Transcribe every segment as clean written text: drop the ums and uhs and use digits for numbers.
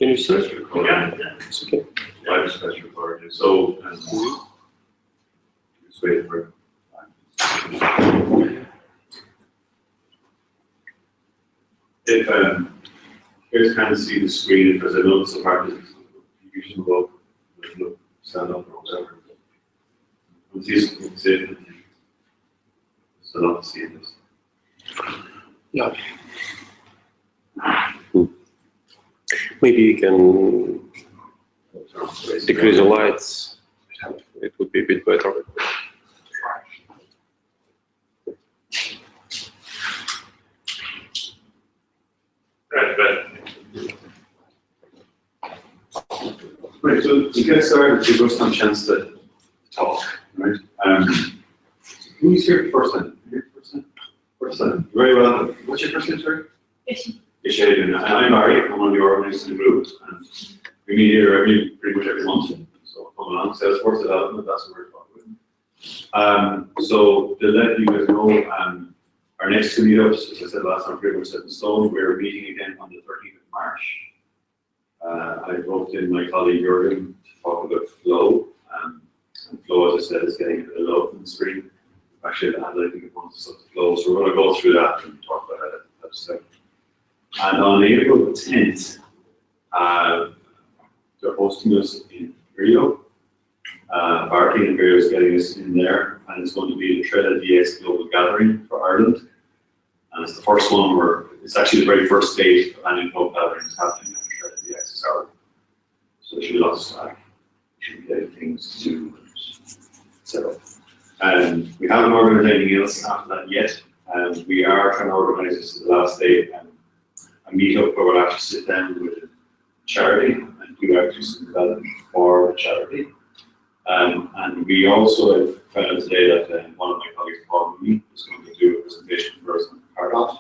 Can you see? Yeah. It's okay. Live special recording. So, just wait for it. If here's kind of see the screen, because I know it's a part that you can go stand up or whatever. We'll see something safe. So not to see this. Yeah. Maybe you can decrease the lights. It would be a bit better. Right, so to get started, give us some chance to talk, right? Who's here first time? First time. Very well. What's your first name, sorry? Ishay. And I'm Barry. I'm one of the organizers in the group. And we meet here pretty much every month. So come along, Salesforce Development, that's what we're talking about. So to let you guys know, our next two meetups, as I said last time, pretty much set in stone. We're meeting again on the 13th of March. I roped in my colleague Jürgen to talk about flow. And flow, as I said, is getting a bit low on the screen. Actually, I'd like to get one stuff to flow. So we're going to go through that and talk about that in a second. And on April 10th, they're hosting us in Rio. Barty and Rio is getting us in there, and it's going to be the SalesforceDX Global Gathering for Ireland. And it's the first one where it's actually the very first stage of annual global gatherings happening at SalesforceDX Ireland. So there should be lots of staff, should be things to do, etc. And we haven't organized anything else after that yet. And we are trying to organize this to the last day. A meetup where we'll actually sit down with a charity and do actually some development for the charity. And we also have found out today that one of my colleagues, Paul, is going to do a presentation for us on Pardot.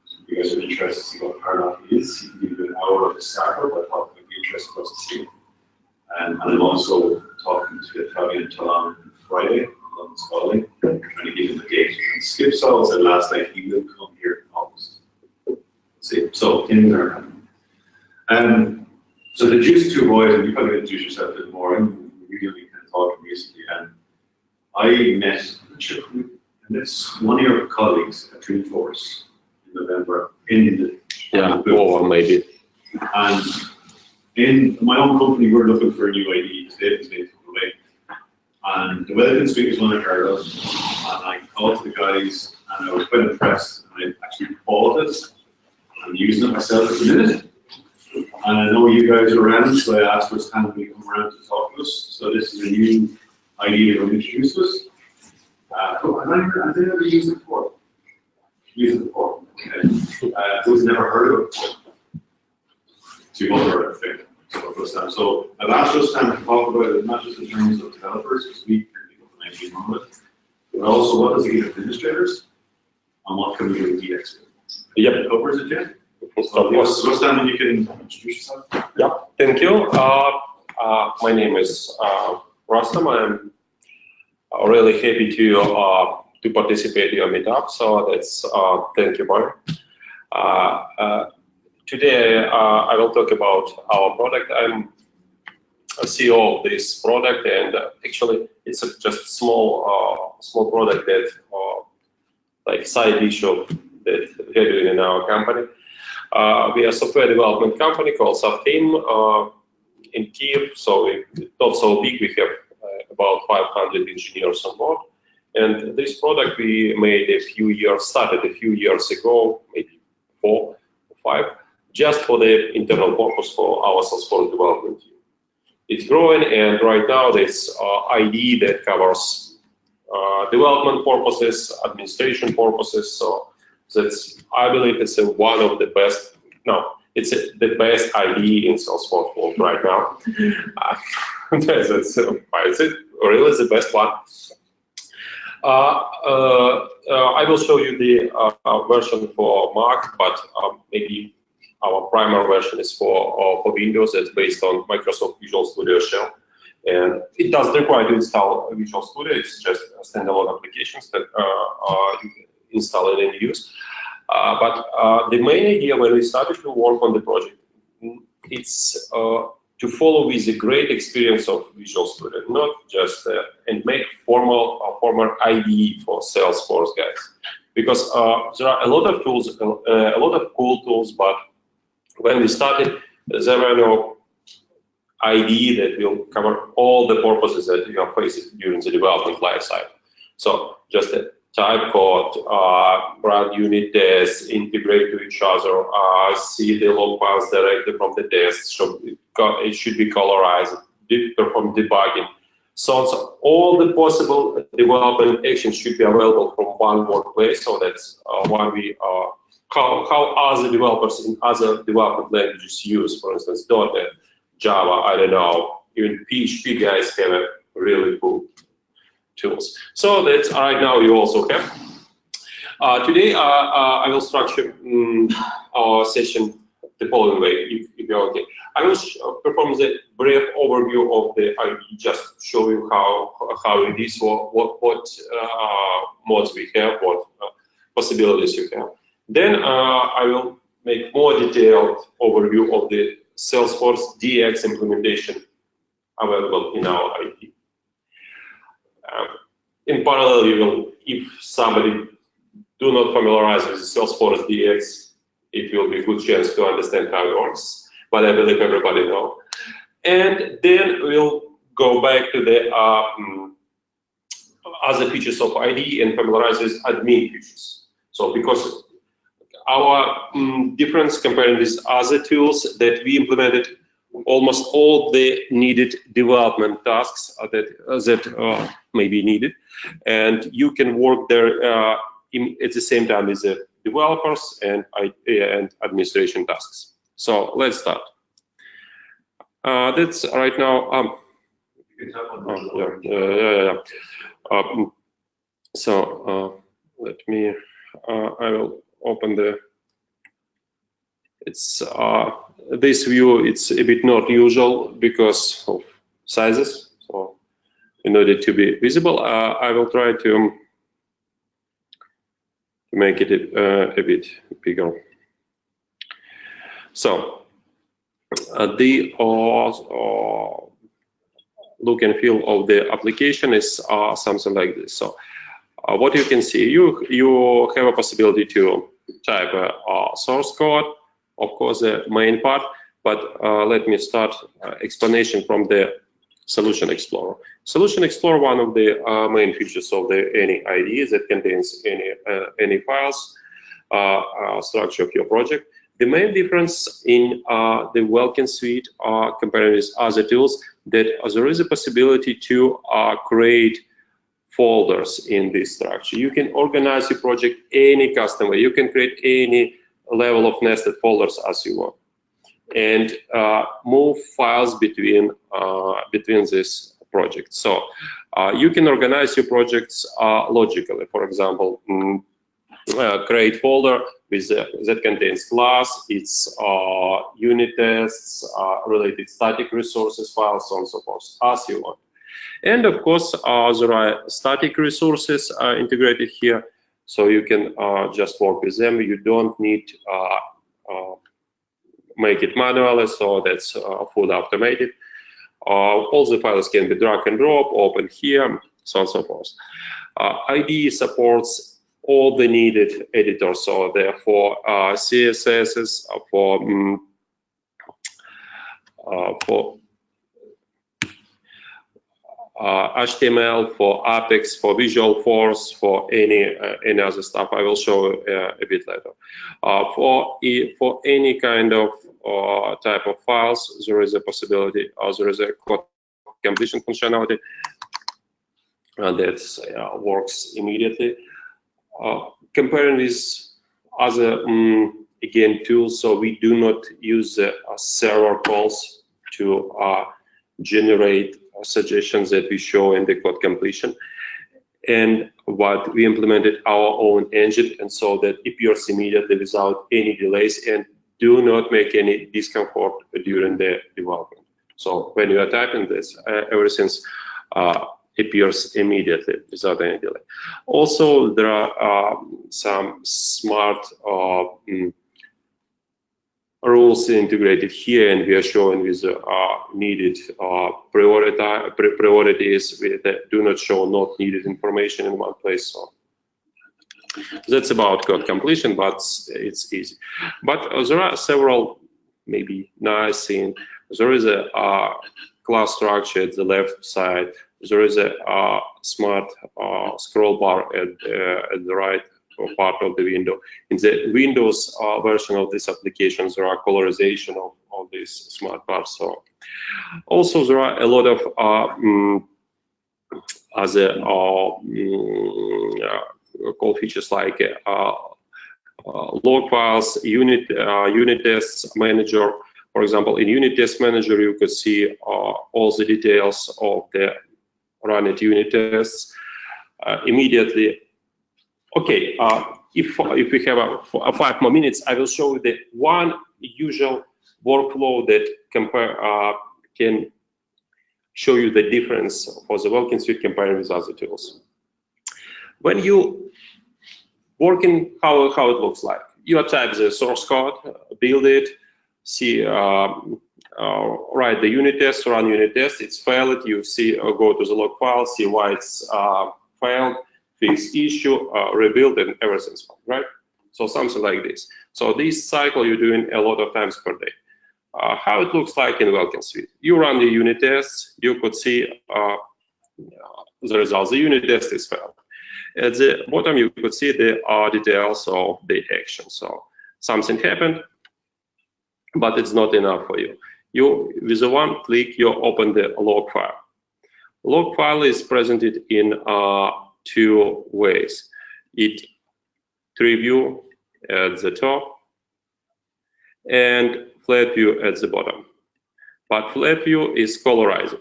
So if you guys are interested to see what Pardot is, you can give it an hour of the starter, but I thought it would be interesting for us to see. And I'm also talking to Fabian Talon on Friday on London Scholarly, trying to give him the date. And Skip Saul said last night he will come here in August. See, so things are happening. So the Juice Two Boys, and you probably introduce yourself a bit more. And we really kind of talking recently, and I met one of your colleagues at Dreamforce in November in the or maybe. And in my own company, we're looking for a new ID. David's been taken away, and the Welkin Suite is one I heard of. And I called the guys, and I was quite impressed. And I actually bought it. I'm using it myself at the minute. And I know you guys are around, so I asked Rustam to come around to talk to us. So this is a new idea that we introduced us. I've never used it before. Used it before. Okay. Who's never heard of it before? So you've all heard of it, I think. So I've asked Rustam to talk about it, not just in terms of developers, because we can people can actually run with it, but also what does it give administrators, and what can we do with DX? Yep. It covers it yet? Of course. Rustam, you can introduce yourself. Yeah, thank you. My name is Rustam. I'm really happy to participate in your meetup. So that's thank you, Barry. Today I will talk about our product. I'm a CEO of this product, and actually it's just a small product that like side issue that we're doing in our company. We are a software development company called Softeam in Kiev, so we're not so big. We have about 500 engineers on board. And this product we made started a few years ago, maybe 4 or 5, just for the internal purpose for our Salesforce development team. It's growing, and right now this IDE that covers development purposes, administration purposes, so I believe it's one of the best. No, it's the best IDE in Salesforce world right now. Is it really the best one? I will show you the version for Mac, but maybe our primary version is for Windows. It's based on Microsoft Visual Studio Shell, and it doesn't require to install Visual Studio. It's just standalone applications that you can install it and use. But the main idea when we started to work on the project, it's to follow with a great experience of Visual Studio, not just and make former IDE for Salesforce guys, because there are a lot of tools, a lot of cool tools, but when we started, there were no IDE that will cover all the purposes that you are facing during the development lifecycle. So just a type code, run unit tests, integrate to each other, see the log files directly from the tests, it should be colorized, perform debugging. So all the possible development actions should be available from one workplace. So that's one we how other developers in other development languages use, for instance, .NET, Java, I don't know, even PHP guys have a really cool tools. So that's right now you also have. Today I will structure our session the following way, if you're okay. I will perform the brief overview of the IDE, just show you how it is, what mods we have, what possibilities you have. Then I will make more detailed overview of the SalesforceDX implementation available in our IDE. In parallel, you will, if somebody do not familiarize with SalesforceDX, it will be a good chance to understand how it works, but I believe everybody knows. And then we'll go back to the other features of IDE and familiarize with admin features. So because our difference comparing with other tools that we implemented, almost all the needed development tasks that may be needed, and you can work there at the same time as the developers and administration tasks. So let's start. That's right now. Let me. I will open the. It's this view. It's a bit not usual because of sizes. So in order to be visible, I will try to make it a bit bigger. So the look and feel of the application is something like this. So what you can see, you have a possibility to type source code, of course, the main part, but let me start explanation from the Solution Explorer. Solution Explorer, one of the main features of any IDE that contains any files, structure of your project. The main difference in the Welkin Suite compared with other tools, that there is a possibility to create folders in this structure. You can organize your project any custom way. You can create any level of nested folders as you want, and move files between this project. So you can organize your projects logically. For example, create folder with that contains class, its unit tests, related static resources files, so on and so forth, as you want. And of course, there are static resources integrated here, so you can just work with them. You don't need make it manually, so that's fully automated. All the files can be drag and drop, open here, so on and so forth. IDE supports all the needed editors, so therefore CSS, for HTML, for Apex, for Visual Force, for any other stuff. I will show a bit later. For any kind of type of files, there is a possibility, there is a code completion functionality that works immediately. Comparing with other again tools, so we do not use server calls to generate suggestions that we show in the code completion, and what we implemented our own engine, and so that it appears immediately without any delays and do not make any discomfort during the development. So when you are typing this, everything appears immediately without any delay. Also, there are some smart rules integrated here, and we are showing with needed priorities with do not show not needed information in one place. So that's about code completion, but it's easy. But there are several maybe nice things. There is a class structure at the left side. There is a smart scroll bar at the right part of the window. In the Windows version of this application, there are colorization of this smart bar. So also there are a lot of other cool features like log files, unit tests manager. For example, in unit test manager, you could see all the details of the run it unit tests immediately. Okay, if we have 5 more minutes, I will show you the one usual workflow that can show you the difference for the Welkin Suite compared with other tools. When you working, how it looks like. You type the source code, build it, see, write the unit test, run unit test, it's failed, you see, go to the log file, see why it's failed, fix issue, rebuild, and everything's fine, right? So something like this. So this cycle you're doing a lot of times per day. How it looks like in Welkin Suite. You run the unit tests, you could see the results. The unit test is failed. At the bottom, you could see the details of the action. So something happened, but it's not enough for you. With a one click, you open the log file. Log file is presented in 2 ways. It tree view at the top and flat view at the bottom. But flat view is colorized.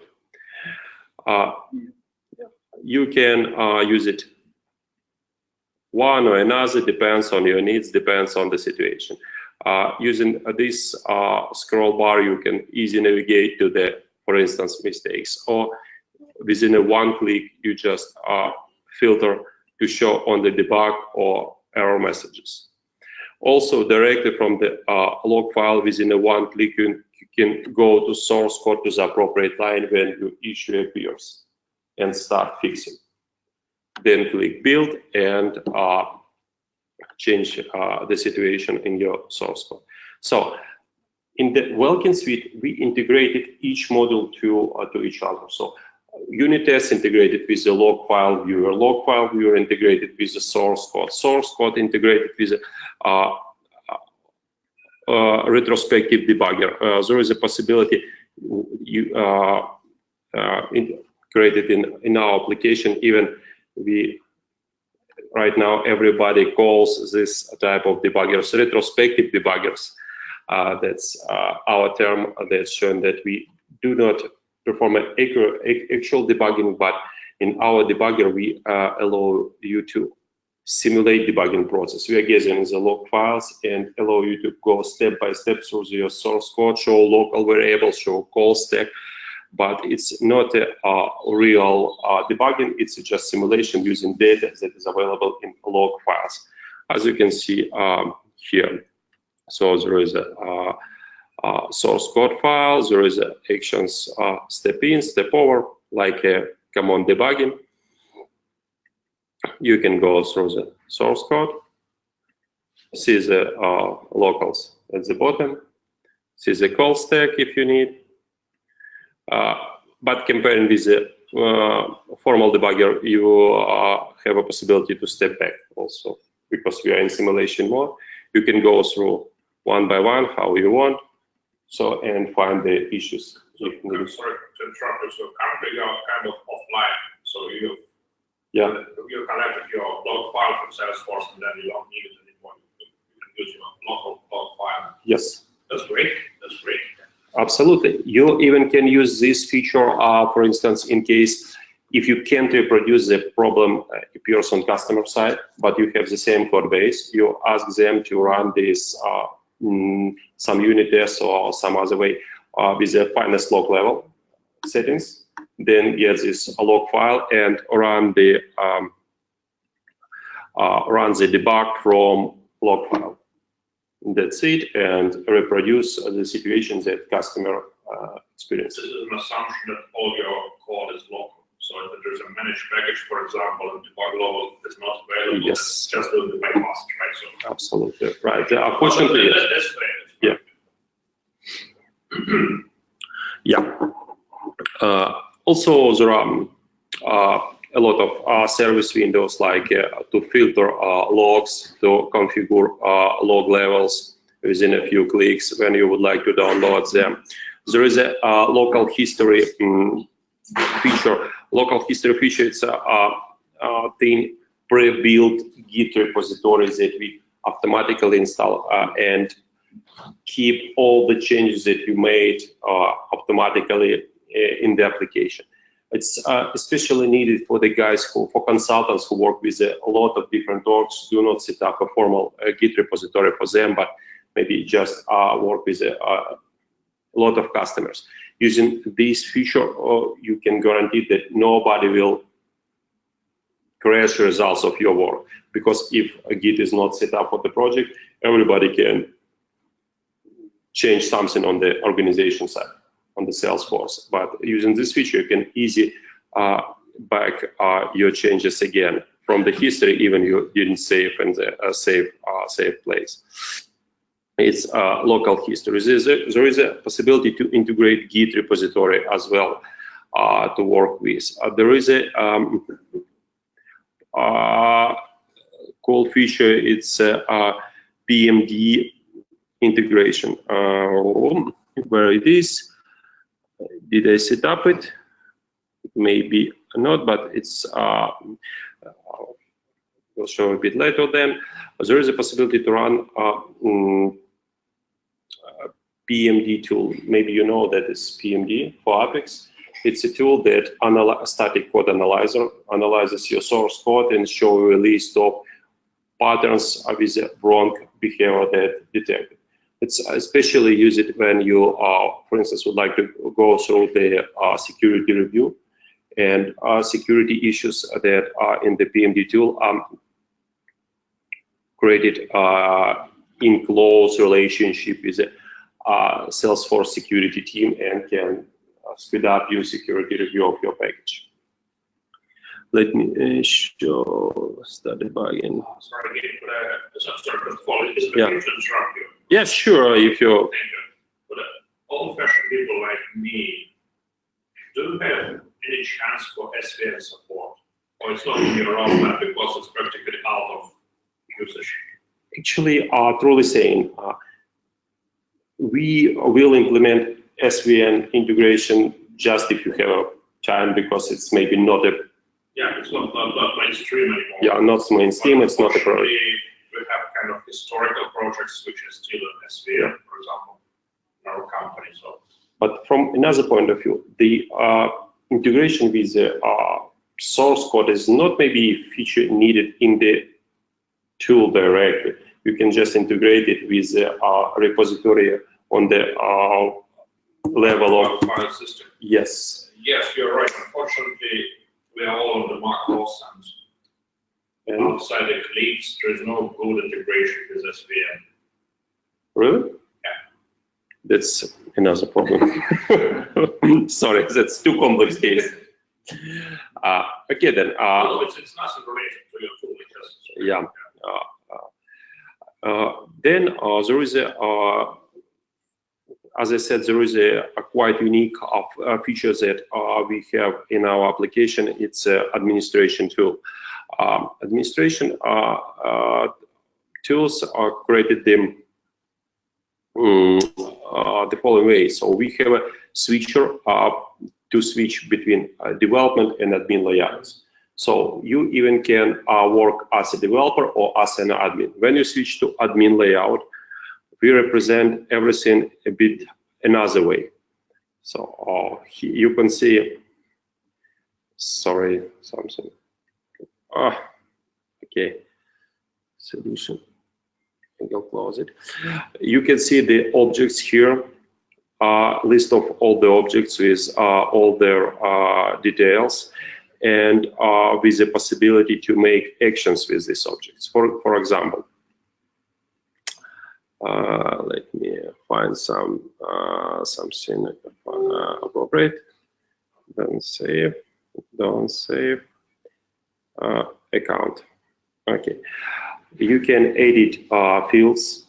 You can use it one or another, depends on your needs, depends on the situation. Using this scroll bar, you can easily navigate to the, for instance, mistakes, or within a one click, you just filter to show on the debug or error messages. Also, directly from the log file, within a one click, you can go to source code to the appropriate line when your issue appears and start fixing. Then click build and change the situation in your source code. So in the Welkin Suite, we integrated each module to each other. So unit tests integrated with the log file viewer integrated with the source code integrated with retrospective debugger. There is a possibility you integrated in our application. Even right now everybody calls this type of debuggers retrospective debuggers. That's our term that's shown that we do not perform an actual debugging, but in our debugger we allow you to simulate debugging process. We are gathering the log files and allow you to go step by step through your source code, show local variables, show call stack, but it's not a real debugging, it's just simulation using data that is available in log files, as you can see here. So there is a source code file, there is a actions step in, step over, like a command debugging. You can go through the source code, see the locals at the bottom, see the call stack if you need. But comparing with the formal debugger, you have a possibility to step back also, because we are in simulation mode. You can go through one by one how you want, so and find the issues. So, sorry to interrupt you. So currently you're kind of offline. So you collected your log file from Salesforce, and then you don't need it anymore. You can use your local log file. Yes. That's great. That's great. Absolutely. You even can use this feature, for instance, in case if you can't reproduce the problem appears on customer side, but you have the same code base, you ask them to run this some unit tests or some other way with the finest log level settings, then get this log file and run the debug from log file. That's it, and reproduce the situations that customer experiences. This is an assumption that all your code is local. So if there's a managed package, for example, and debug global is not available, yes, just do the bypass, right? So absolutely right. Unfortunately, that's yeah. Yeah. Also, there are a lot of service windows, like to filter logs, to configure log levels within a few clicks when you would like to download them. There is a local history feature. Local history feature is a thing pre-built Git repositories that we automatically install and keep all the changes that you made automatically in the application. It's especially needed for the guys for consultants who work with a lot of different orgs, do not set up a formal Git repository for them, but maybe just work with a lot of customers. Using this feature, you can guarantee that nobody will crash results of your work, because if a Git is not set up for the project, everybody can change something on the organization side, on the Salesforce. But using this feature, you can easily back your changes again from the history, even you didn't save in the save place. It's local history. There is a possibility to integrate Git repository as well to work with. There is a cool feature. It's PMD integration. Where it is? Did I set up it? Maybe not, but it's we'll show a bit later. Then there is a possibility to run PMD tool. Maybe you know that is PMD for Apex. It's a tool that static code analyzer analyzes your source code and show you a list of patterns with wrong behavior that detected. It's especially use it when you, for instance, would like to go through the security review and security issues that are in the PMD tool created in close relationship with the Salesforce security team and can speed up your security review of your package. Let me show start debugging. Sorry, yeah. Yes, sure. If you. Thank you. But old-fashioned people like me, do you have any chance for SVN support, or it's not in your roadmap because it's practically out of usage? Actually, truly saying, we will implement SVN integration just if you have time, because it's maybe not a. Yeah, it's not mainstream anymore. Yeah, not mainstream. It's not a product. We have kind of historical projects which is still in SVN, for example, in our company. So. But from another point of view, the integration with the source code is not maybe a feature needed in the tool directly. You can just integrate it with the repository on the level of file system. Yes. Yes, you're right. Unfortunately, we are all on the macros and outside the clips, there is no good integration with SVN. Really? Yeah. That's another problem. Sorry, that's too complex case. Okay then. No, it's nothing related to your tool. Yeah. Then there is a, as I said, there is a quite unique feature that we have in our application. It's an administration tool. Administration tools are created them the following way. So we have a switcher to switch between development and admin layouts. So you even can work as a developer or as an admin. When you switch to admin layout, we represent everything a bit another way. So you can see, sorry, something. Okay, solution. I'll close it. You can see the objects here, list of all the objects with all their details, and with the possibility to make actions with these objects. For example, Let me find something appropriate. Don't save. Account. Okay. You can edit fields,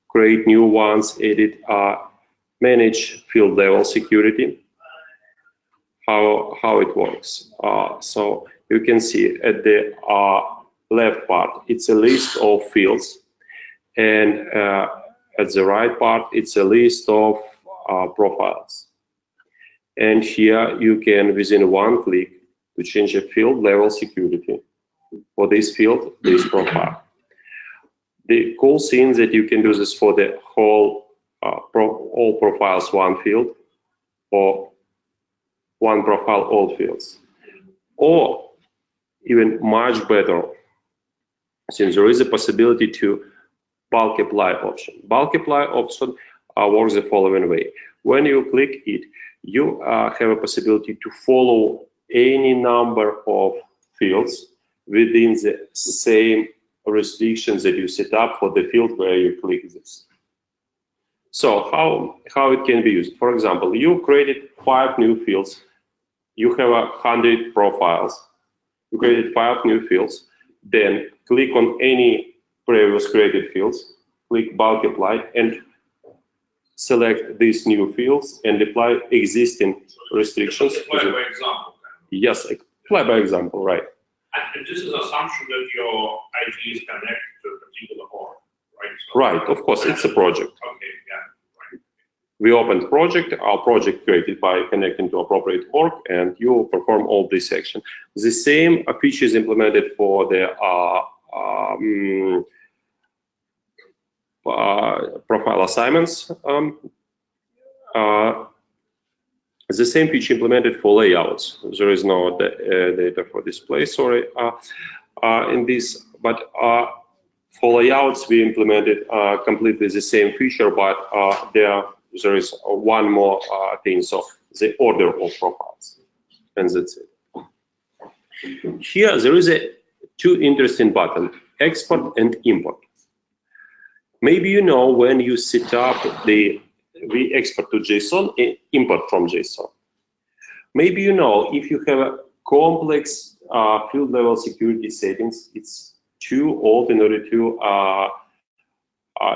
create new ones, edit, manage field level security. How it works. So you can see at the left part, it's a list of fields, and at the right part, it's a list of profiles. And here you can, within one click, to change a field level security for this field, this profile. The cool thing is that you can do this for the whole all profiles, one field, or one profile, all fields, or even much better, since there is a possibility to bulk apply option. Bulk apply option works the following way. When you click it, you have a possibility to follow any number of fields within the same restrictions that you set up for the field where you click this. So how it can be used? For example, you created 5 new fields. You have 100 profiles. You created 5 new fields. Then click on any previous created fields. Click bulk apply and select these new fields and apply existing restrictions. Apply by example. Yes, apply by example, right. And this is assumption that your ID is connected to a particular org, right? So right, of course, it's a project. Okay, yeah, right. We opened project, our project created by connecting to appropriate org, and you perform all this action. The same feature is implemented for the profile assignments. The same feature implemented for layouts. There is no data for display, sorry, in this, but for layouts we implemented completely the same feature, but there is one more thing, so the order of profiles, and that's it. Here there is two interesting buttons, export and import. Maybe you know when you set up we export to JSON, import from JSON. Maybe you know if you have a complex field level security settings, it's too old in order to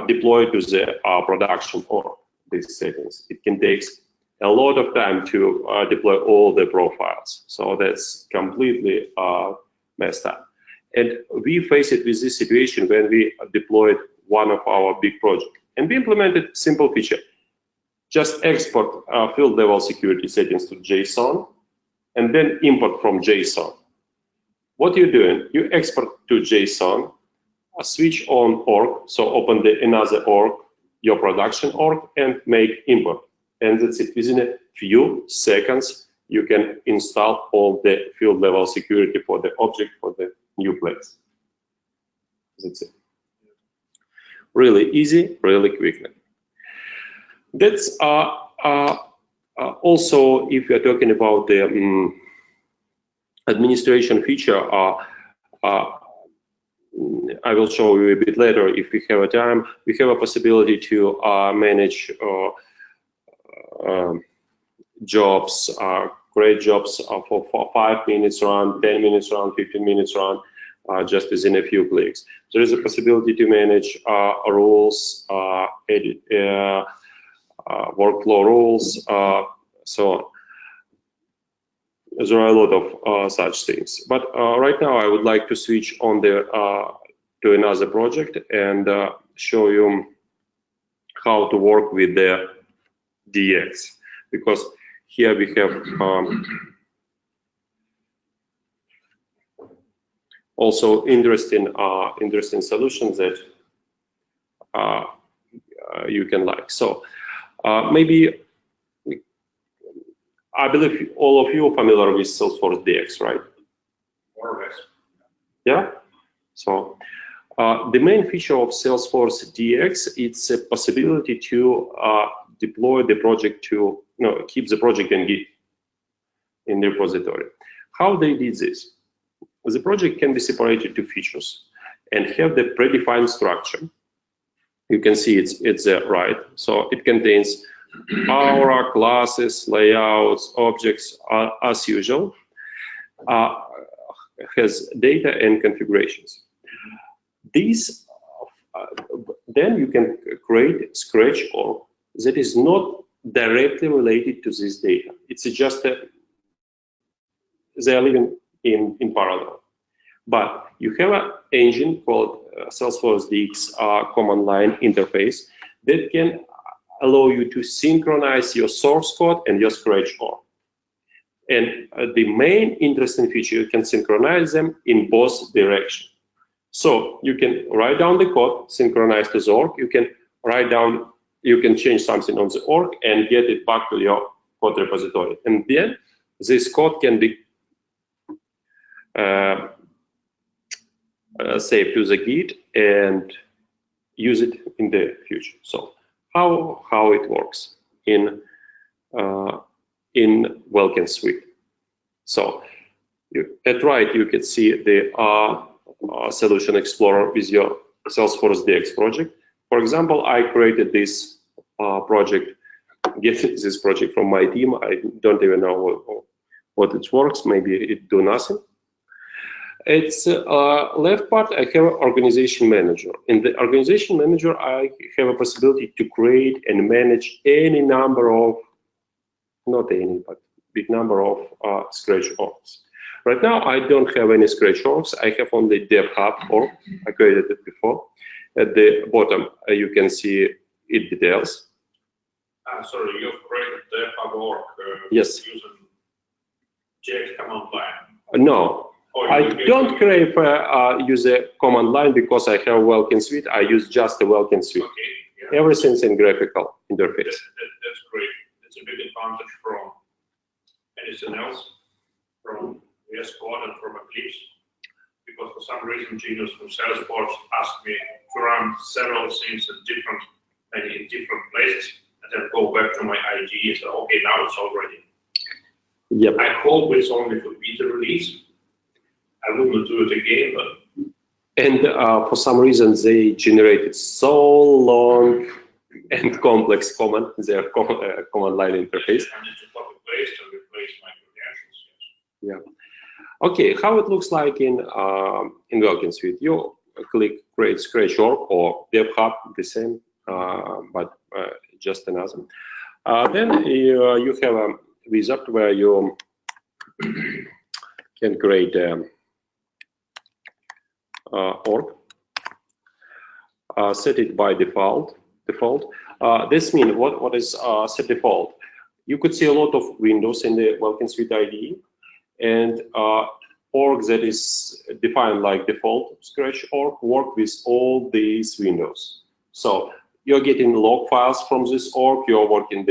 deploy to the production or these settings. It can take a lot of time to deploy all the profiles. So that's completely messed up. And we face it with this situation when we deployed one of our big projects. And we implemented simple feature. Just export field level security settings to JSON and then import from JSON. What you're doing, you export to JSON, switch on org, so open another org, your production org, and make import. And that's it. Within a few seconds, you can install all the field level security for the object for the new place. That's it. Really easy, really quickly. That's also, if you're talking about the administration feature, I will show you a bit later if we have a time. We have a possibility to manage jobs, create jobs for 5 minutes run, 10 minutes run, 15 minutes run, just within a few clicks. There is a possibility to manage rules, edit, workflow rules, so on. There are a lot of such things. But right now, I would like to switch on to another project and show you how to work with the DX, because here we have also interesting solutions that you can like. So maybe I believe all of you are familiar with SalesforceDX, right? More or less. Yeah. So the main feature of SalesforceDX, it's a possibility to deploy the project to keep the project in Git in the repository. How they did this? The project can be separated to features and have the predefined structure. You can see it's there, right? So it contains aura, classes, layouts, objects, as usual. Has data and configurations. These, then you can create Scratch org that is not directly related to this data. It's just they are living in parallel. But you have an engine called SalesforceDX command line interface that can allow you to synchronize your source code and your Scratch org. And the main interesting feature, you can synchronize them in both directions. So you can write down the code, synchronize to the org. You can write down, you can change something on the org and get it back to your code repository. And then this code can be saved to the Git and use it in the future. So how it works in Welkin Suite. So at right, you can see the Solution Explorer with your SalesforceDX project. For example, I created this project, get this project from my team. I don't even know what it works. Maybe it do nothing. It's left part, I have an organization manager. In the organization manager, I have a possibility to create and manage any number of, not any, but big number of Scratch orgs. Right now, I don't have any Scratch orgs. I have only Dev Hub org. I created it before. At the bottom, you can see it details. Sorry, you've created Dev Hub org yes. using JX command line. No. I don't create use a command line because I have Welkin Suite. I use just the Welkin Suite. Okay, yeah. Everything's in graphical interface. That's great. It's a big advantage from anything else, from VS Code and from Eclipse, because for some reason, Genius from Salesforce asked me to run several things in different places, and then go back to my IDE and say, okay, now it's all ready. Yep. I hope it's only for beta release. I wouldn't do it again, but. And for some reason, they generated so long and complex command, their command line interface. I need to copy paste and replace my credentials. Yes. Yeah. Okay, how it looks like in Welkin Suite? You click Create Scratch org or Dev Hub, the same, but just another. Then you have a wizard where you can create org, set it by default. This means what is set default? You could see a lot of windows in the Welkin Suite IDE, and org that is defined like default Scratch org work with all these windows. So you're getting log files from this org. You're working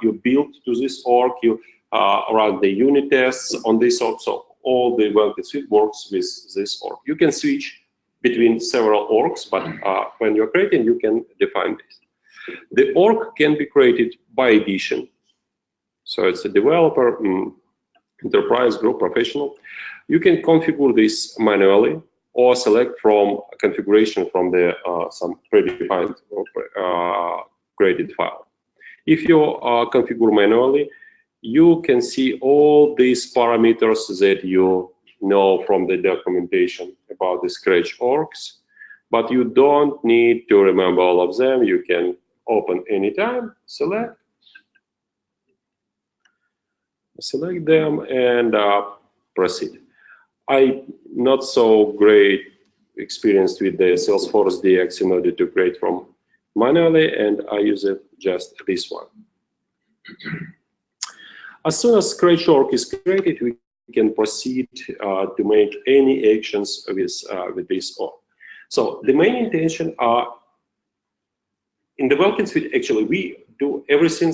you build to this org. You run the unit tests on this org. So all the Welkin Suite works with this org. You can switch between several orgs, but when you're creating, you can define this. The org can be created by edition. So it's a developer, enterprise, group, professional. You can configure this manually or select from a configuration from the some predefined created file. If you configure manually, you can see all these parameters that you know from the documentation about the Scratch orgs, but you don't need to remember all of them. You can open anytime, select them, and proceed. I'm not so great experienced with the SalesforceDX in order to create from manually, and I use it just this one. As soon as Scratch org is created, we can proceed to make any actions with this org. So the main intention are in the Welkin Suite. Actually, we do everything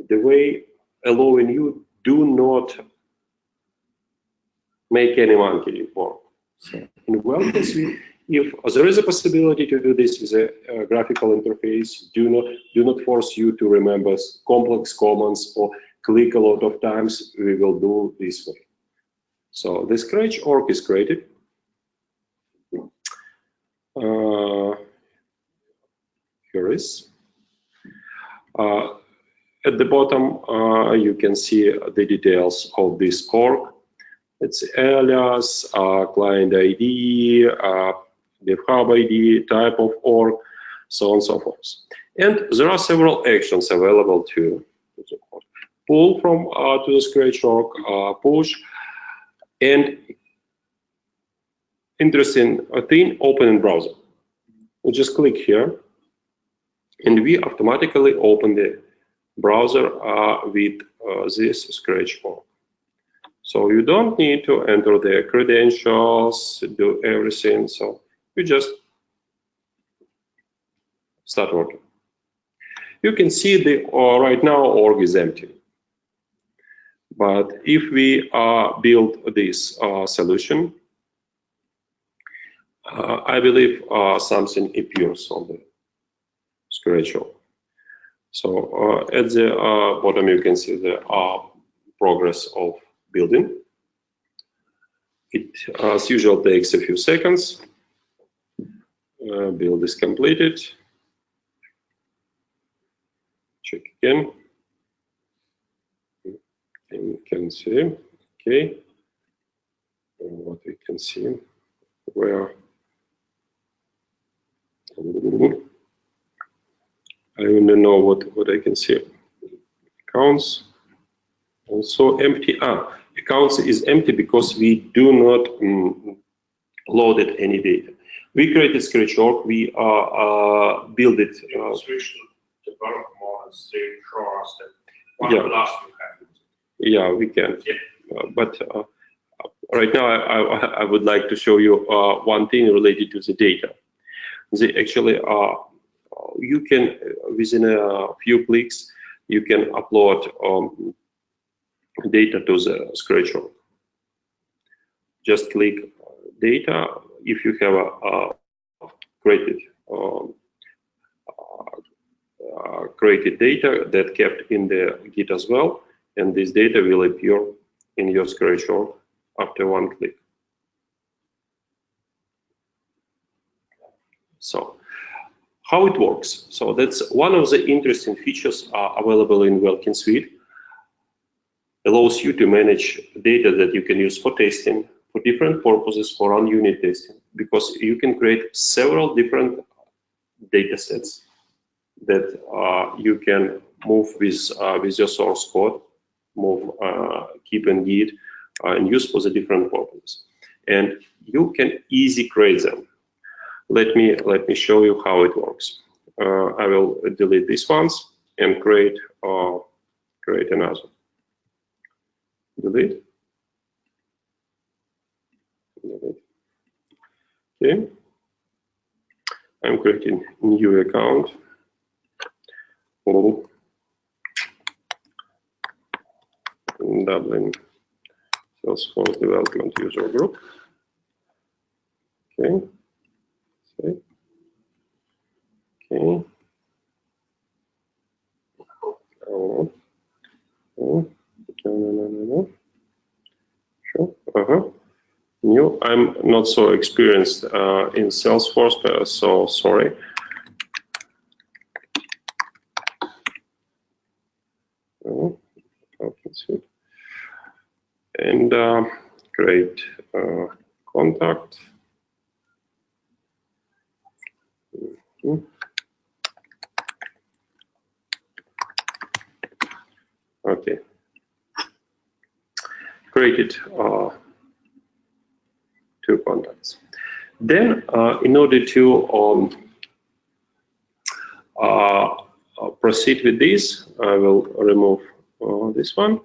the way allowing you do not make any monkey work. So in Welkin Suite, if there is a possibility to do this with a graphical interface, do not force you to remember complex commands or click a lot of times. We will do this way. So the Scratch org is created. Here is. At the bottom, you can see the details of this org. It's alias, client ID, dev hub ID, type of org, so on and so forth. And there are several actions available to pull from to the scratch org, push, and interesting thing, open in browser. We just click here, and we automatically open the browser with this scratch org. So you don't need to enter the credentials, do everything. So you just start working. You can see the right now org is empty. But if we build this solution, I believe something appears on the scratch org. So at the bottom, you can see the progress of building. It, as usual, takes a few seconds. Build is completed. Check again. And you can see, okay, what we can see, where I don't know what I can see. Accounts also empty. Accounts is empty because we do not loaded any data. We created scratch org. We build it. Switch to develop more and say show us that one of the last we have. Yeah, we can. Yeah. But right now, I would like to show you one thing related to the data. Actually, you can, within a few clicks, you can upload data to the scratch org. Just click data. If you have created data that kept in the Git as well, and this data will appear in your scratch org after one click. So, how it works? So that's one of the interesting features available in Welkin Suite. Allows you to manage data that you can use for testing, for different purposes, for on-unit testing, because you can create several different data sets that you can move with your source code, keep in Git, and use for the different purposes. And you can easily create them. Let me show you how it works. I will delete these ones and create another. Delete. Okay. I'm creating a new account. Dublin Salesforce Development User Group. Okay. Save. Okay. No. Sure. New. I'm not so experienced in Salesforce, so sorry. And create contact. Okay. Created two contacts. Then, in order to proceed with this, I will remove this one,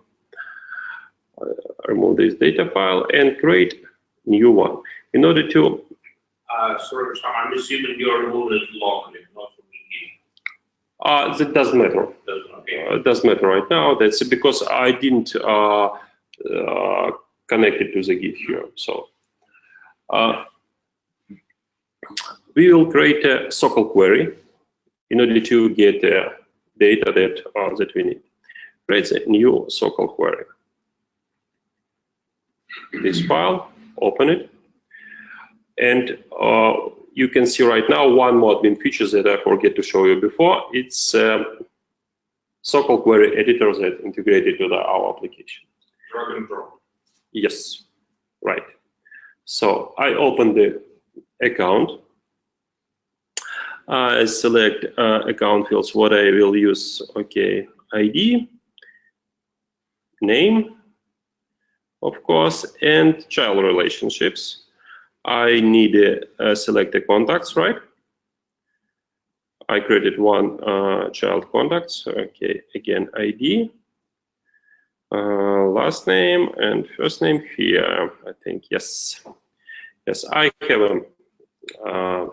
remove this data file, and create new one. In order to sorry, I'm assuming you're removing it locally, not from the Git. that doesn't matter. It doesn't matter right now. That's because I didn't connect it to the Git here. So we will create a SOQL query in order to get the data that we need. Create a new SOQL query. This file, open it, and you can see right now one more admin feature that I forget to show you before. It's so-called query editor that integrated with our application. Drag and drop. Yes, right. So I open the account. I select account fields, what I will use. Okay, ID, name, of course, and child relationships. I need to select the contacts, right? I created one child contacts. Okay, again, ID, last name, and first name here. I think, yes. Yes, I have a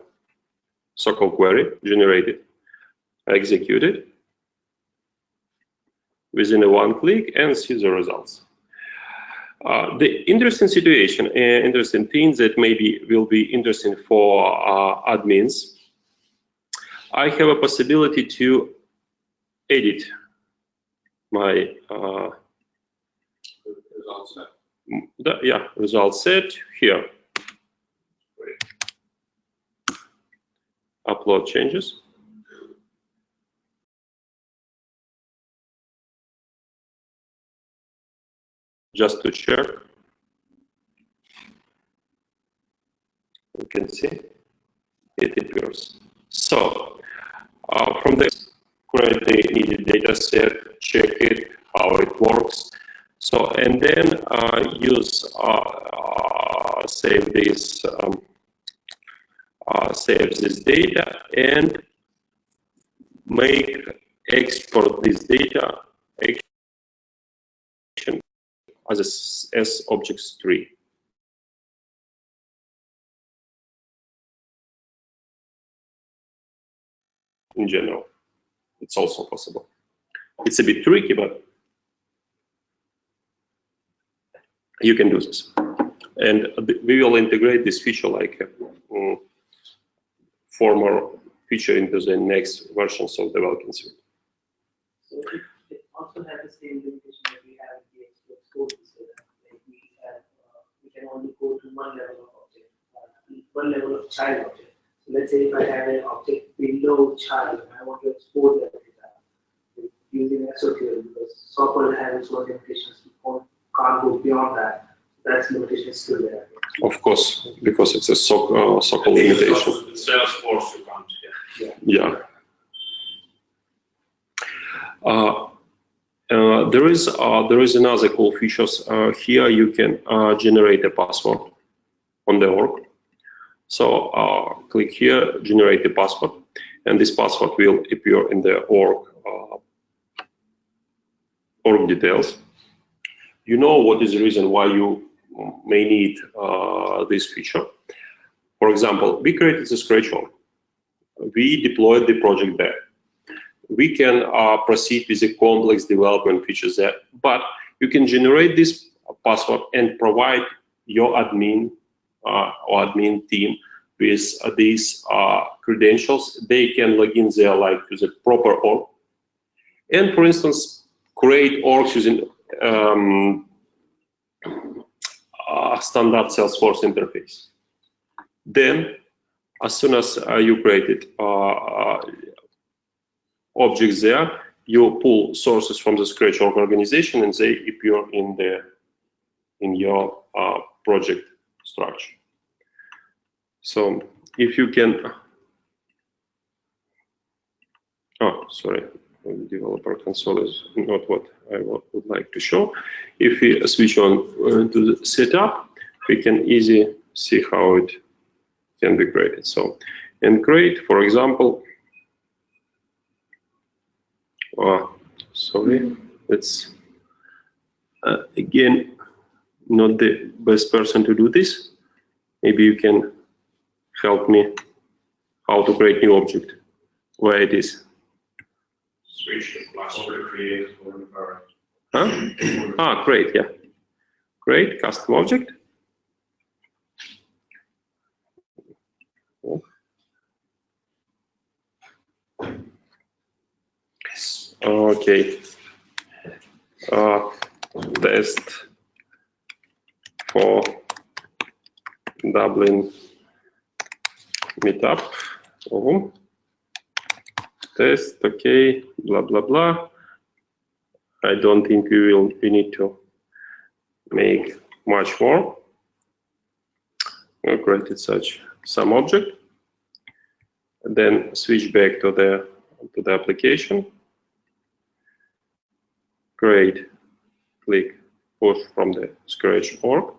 so-called query generated, executed within a one click and see the results. The interesting situation, interesting things that maybe will be interesting for admins, I have a possibility to edit my result set here. Upload changes. Just to check. You can see it appears. So from the currently needed data set, check it, how it works. So and then use save this saves this data and export this data as objects tree. In general, it's also possible. It's a bit tricky, but you can do this. And we will integrate this feature like a former feature into the next versions of the Welkin Suite. So it also has the same limitation that we have in the export code. So that like we can only go to one level of object, one level of child object. So let's say if I have an object below child and I want to export that data using SOQL, because software has its own limitations, you can't go beyond that. That's limitation is still there. Of course, because it's a SOQL limitation. Salesforce you can't. Yeah. There is another cool features here. You can generate a password on the org. So click here, generate a password, and this password will appear in the org details. You know what is the reason why you may need this feature. For example, we created the Scratch org. We deployed the project there. We can proceed with the complex development features there, but you can generate this password and provide your admin or admin team with these credentials. They can log in there like to the proper org. And for instance, create orgs using standard Salesforce interface. Then, as soon as you created objects there, you pull sources from the Scratch org organization, and they appear in your project structure. So, if you can, developer console is not what I would like to show. If we switch on to the setup, we can easily see how it can be created. So, and create, for example, it's again not the best person to do this. Maybe you can help me how to create new object, where it is. Switch to plus create. Huh? Great, yeah. Create custom object. Okay. Test for Dublin meetup. Test, okay, blah, blah, blah. I don't think we need to make much more. We created some object. Then switch back to the application. Create, click, push from the scratch org.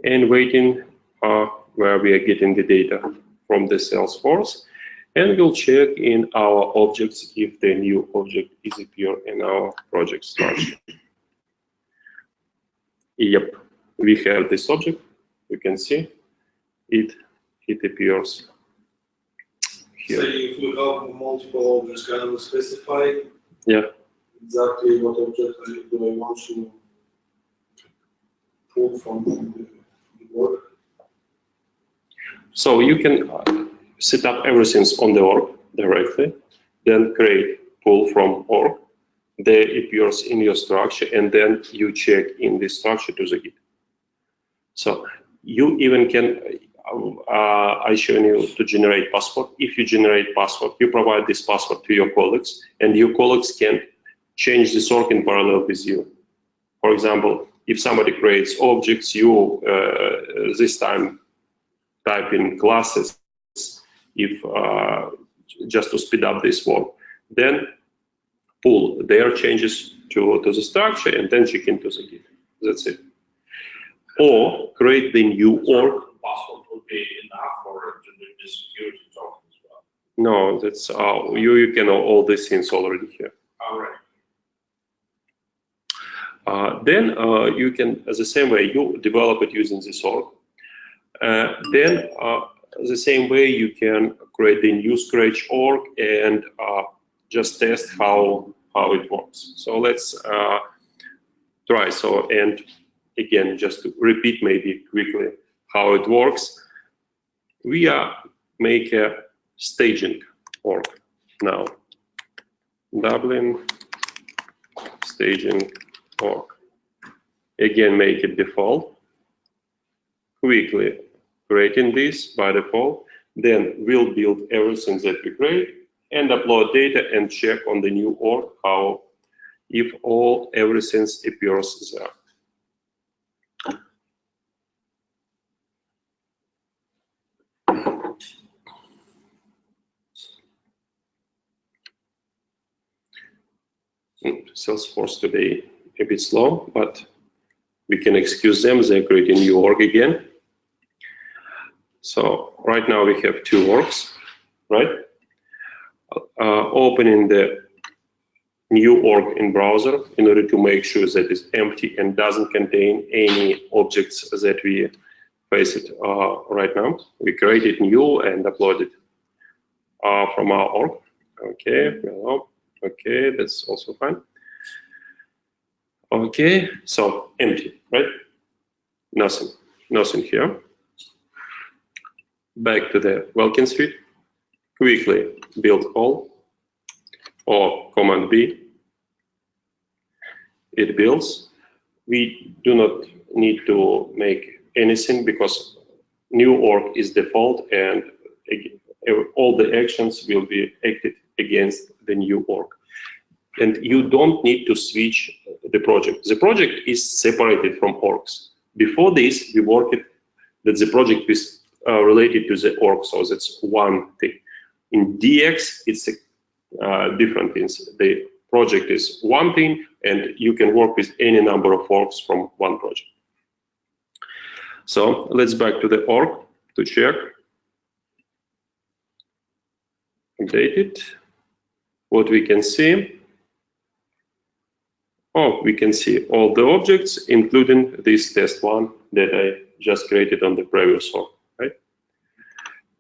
And waiting where we are getting the data from the Salesforce, and we'll check in our objects if the new object is appear in our project structure. Yep, we have this object. You can see it appears here. So if we have multiple objects, can we specify? Yeah. Exactly what object do I want to pull from the work? So you can set up everything on the org directly, then create pull from org. They appears in your structure, and then you check in this structure to the Git. So you even can, I shown you to generate password. If you generate password, you provide this password to your colleagues, and your colleagues can change this org in parallel with you. For example, if somebody creates objects, you this time type in classes, if just to speed up this work, then pull their changes to the structure and then check into the Git. That's it. Or create the new org. Password would be enough for doing the security talk as well. No, that's you can all these things already here. All right. Then you can, the same way, you develop it using this org. Then the same way you can create the new scratch org and just test how it works. So let's try. So, and again, just to repeat maybe quickly how it works. We make a staging org now. Dublin staging org. Again, make it default. Quickly creating this by default. Then we'll build everything that we create and upload data and check on the new org how if everything appears there. Salesforce today a bit slow, but we can excuse them. They're creating new org again. So right now we have two orgs, right? Opening the new org in browser in order to make sure that it's empty and doesn't contain any objects that we face it right now. We created new and uploaded from our org. Okay, okay, that's also fine. Okay, so empty, right? Nothing here. Back to the Welkin Suite. Quickly build all, or Command B. It builds. We do not need to make anything because new org is default, and all the actions will be acted against the new org. And you don't need to switch the project. The project is separated from orgs. Before this, we worked that the project is related to the org, so that's one thing. In DX, it's different things. The project is one thing, and you can work with any number of orgs from one project. So let's back to the org to check. Update it. What we can see. Oh, we can see all the objects, including this test one that I just created on the previous org, right?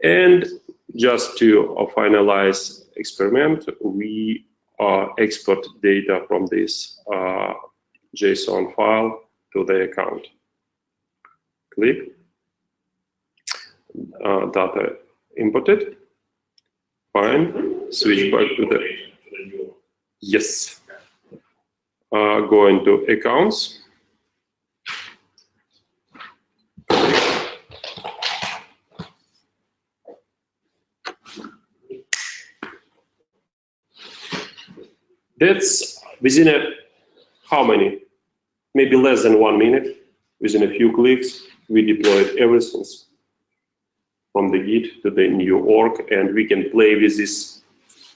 And just to finalize experiment, we export data from this JSON file to the account. Click, data imported, fine, switch back to the, yes. Go into accounts, That's within how many? Maybe less than 1 minute. Within a few clicks, we deployed everything from the Git to the new org, and we can play with this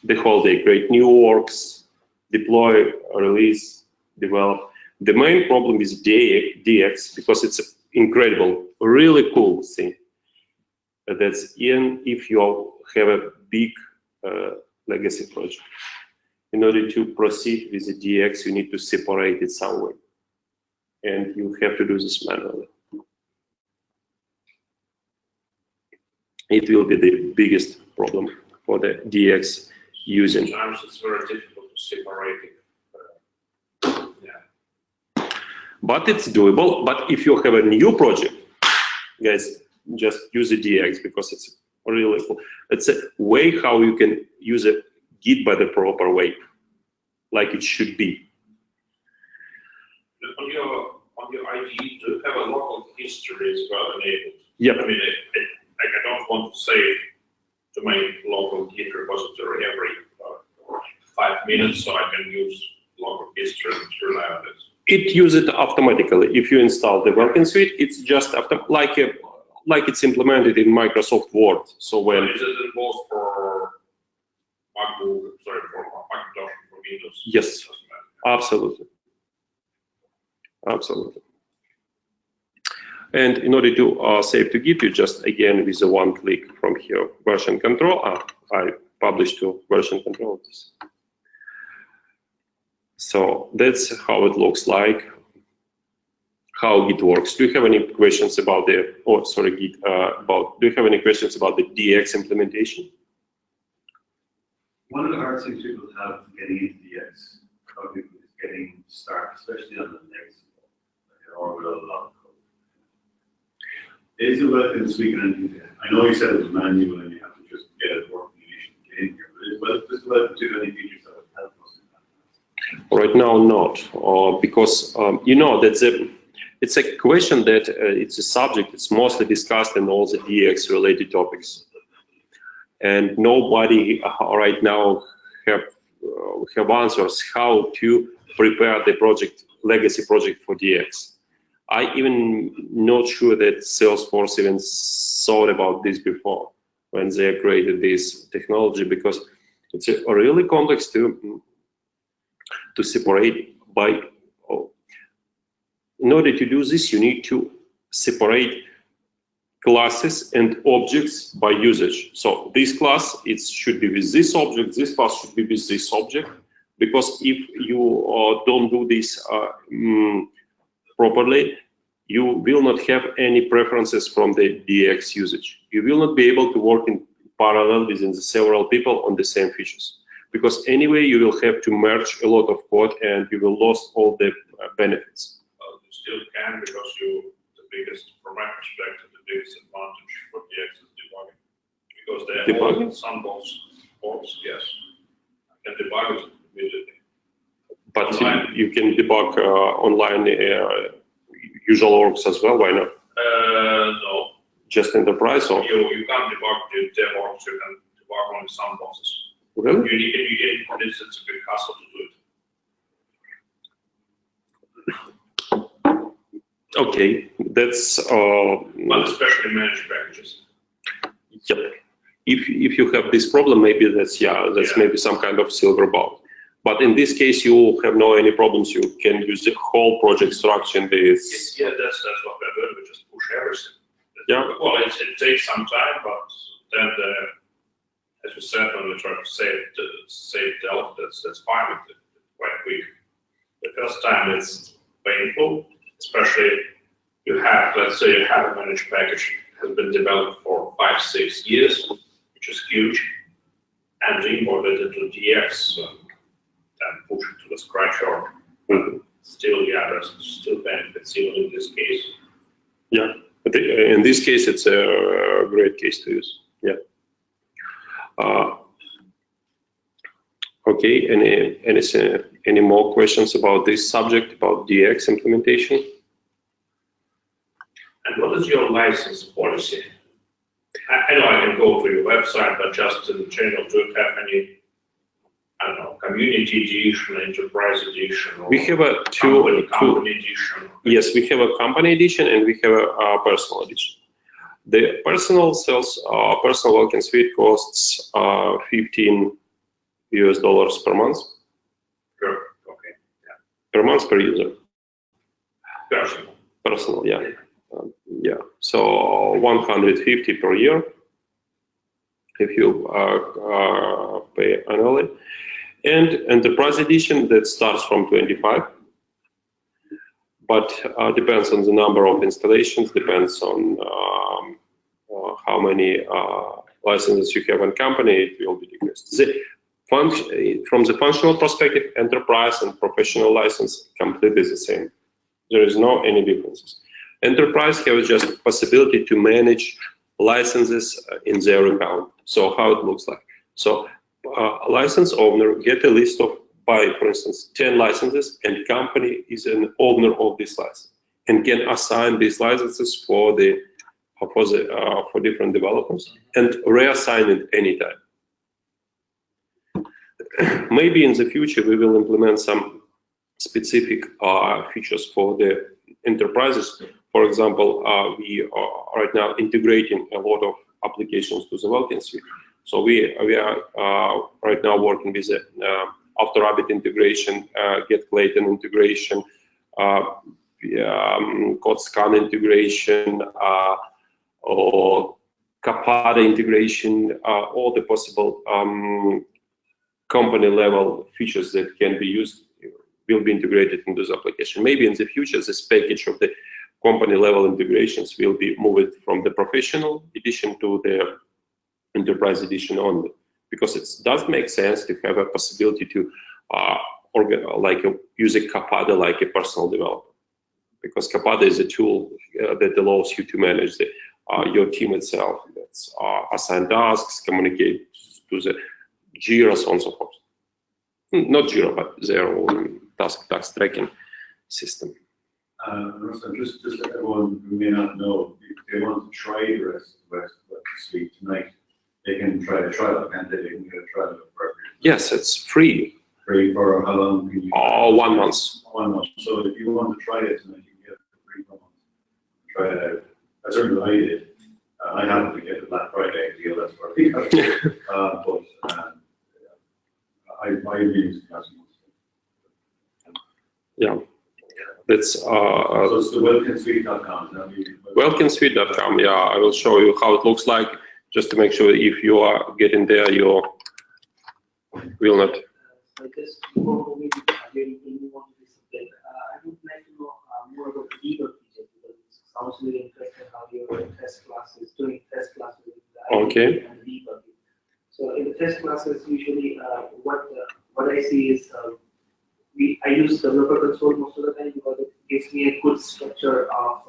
the whole day. Create new orgs, deploy, release, develop. The main problem is DX, because it's an incredible, really cool thing. That's even if you have a big legacy project. In order to proceed with the DX, you need to separate it somewhere. And you have to do this manually. It will be the biggest problem for the DX using. Sometimes it's very difficult to separate it. Yeah. But it's doable. But if you have a new project, guys, just use the DX because it's really cool. It's a way how you can use a Git by the proper way, like it should be. On your IDE, do you have a local history as well enabled? Yeah. I mean, I don't want to save to my local Git repository every 5 minutes, so I can use local history to rely on this. It uses it automatically. If you install the Welkin Suite, it's just after like it's implemented in Microsoft Word. So when is it involved for MacBook, sorry, for Macintosh, for Windows? Yes, absolutely. Absolutely. And in order to save to Git, you just, again, with a one click from here, version control. I published to version control this. So that's how it looks like, how Git works. Do you have any questions about the, oh, sorry, Git, do you have any questions about the DX implementation? One of the hard things people have getting into DX, how people is getting started, especially on the legacy or with a lot of code. Is it Welkin Suite and I know you said it was manual and you have to just get it working initially in here, but is Welkin Suite any features that would help us in that? Right now, not, because you know that's it's a question that it's a subject that's mostly discussed in all the DX related topics, and nobody right now have answers how to prepare the project, legacy project for DX. I even not sure that Salesforce even thought about this before when they created this technology, because it's a really complex to separate by. In order to do this, you need to separate classes and objects by usage. So this class, it should be with this object, this class should be with this object, because if you don't do this properly, you will not have any preferences from the DX usage. You will not be able to work in parallel within the several people on the same features, because anyway you will have to merge a lot of code and you will lose all the benefits. You still can, because the biggest, from my perspective, the biggest advantage for DX is debugging, because they have all sandbox ports. Yes, I can debug it immediately. But you can debug online usual orgs as well. Why not? No. Just enterprise, or you can't debug the dev orgs. You can debug only sandboxes. Really? It's a big hassle to do it. Okay, that's. But especially managed packages. Yep. If you have this problem, maybe that's maybe some kind of silver bullet. But in this case, you have no any problems. You can use the whole project structure in this. Yeah, that's what we're doing. We just push everything. Yeah. Well, it takes some time, but then as we said, when we try to save Delta, that's fine. It's quite quick. The first time it's painful, especially let's say you have a managed package has been developed for 5-6 years, which is huge, and we imported it into DX. And push it to the scratch org. Still, yeah, there's still benefits even in this case. Yeah, but in this case, it's a great case to use. Yeah. Okay. Any more questions about this subject, about DX implementation? And what is your license policy? I know I can go to your website, but just in general, do you have any I don't know, community edition, enterprise edition, or We have a company edition. Yes, we have a company edition and we have a personal edition. The personal Welkin Suite costs $15 per month. Sure. Okay. Yeah. Per month per user. Personal. Personal, yeah. Yeah. So 150 per year if you pay annually. And enterprise edition that starts from 25. But depends on the number of installations, depends on how many licenses you have in company, it will be decreased. From the functional perspective, enterprise and professional license completely the same. There is no any differences. Enterprise have just possibility to manage licenses in their account. So how it looks like. So a license owner get a list of, by, for instance, 10 licenses, and company is an owner of this license and can assign these licenses for different developers and reassign it anytime. Maybe in the future we will implement some specific features for the enterprises. For example, we are right now integrating a lot of applications to the Welkin Suite. So we are right now working with the After Rabbit integration, Get Clayton integration, Code Scan integration, or Capado integration, all the possible company level features that can be used will be integrated into this application. Maybe in the future, this package of the company level integrations will be moved from the professional edition to the enterprise edition only, because it does make sense to have a possibility to use a Capado like a personal developer, because Capado is a tool that allows you to manage your team itself. That's assign tasks, communicate to the Jira, so on and so forth. Not Jira, but their own task tracking system. Rustam, just that everyone who may not know, if they want to try the rest of the suite tonight, they can try a trial, can't they? They can get a trial for Yes, it's free. free for how long can you? 1 month. 1 month. So if you want to try it tonight, you can get it free for a month. Try it out. That's certainly what I did. I happened to get the Black Friday deal, that's for free. But I use it as Yeah. That's so it's the welkinsuite.com. welkinsuite.com. Yeah, I will show you how it looks like, just to make sure if you are getting there, you will not. So just before we really move on to this subject, I would like to know more about the debug feature, because it sounds really interesting how your test classes doing test classes with the Okay. and the debugging. So in the test classes, usually what I see is I use developer console most of the time because it gives me a good structure of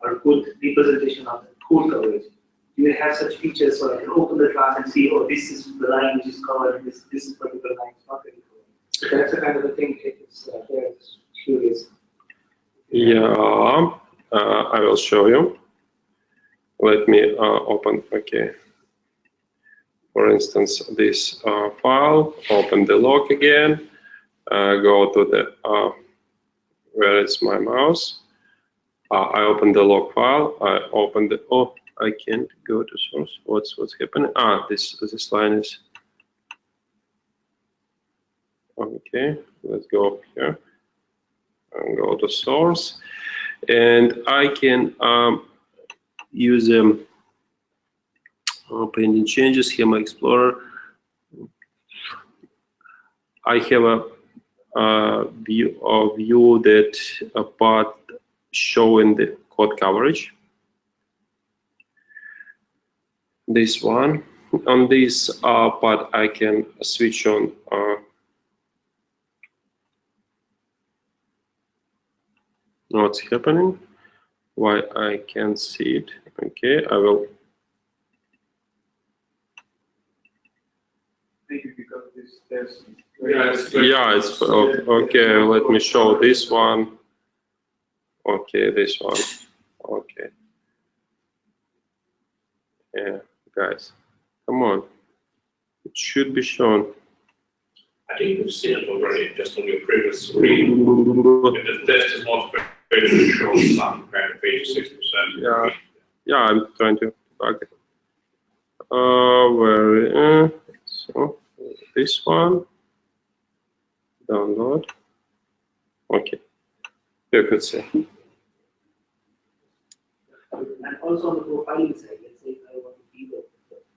or good representation of the code coverage. Do you have such features so I can open the class and see, oh, this is the line which is covered, and this particular line is not really covered. So that's the kind of a thing. It's curious. Yeah, I will show you. Let me open. Okay. For instance, this file. Open the log again. Go to the where is my mouse? I open the log file. I open the I can't go to source. What's happening? This line is okay. Let's go up here and go to source, and I can use pending changes here. My Explorer. I have a view that a part showing the code coverage. This one. On this part, I can switch on what's happening, why I can't see it. Okay, I will. Yeah, it's okay. Let me show this one. Okay, this one. Okay. Yeah, guys, come on. It should be shown. think you've seen it already just on your previous screen. The test is not very to show some kind of page 6%. Yeah, I'm trying to target. Where? So this one. Download. Okay. You could see. And also on the profiling side, let's say if I want to be the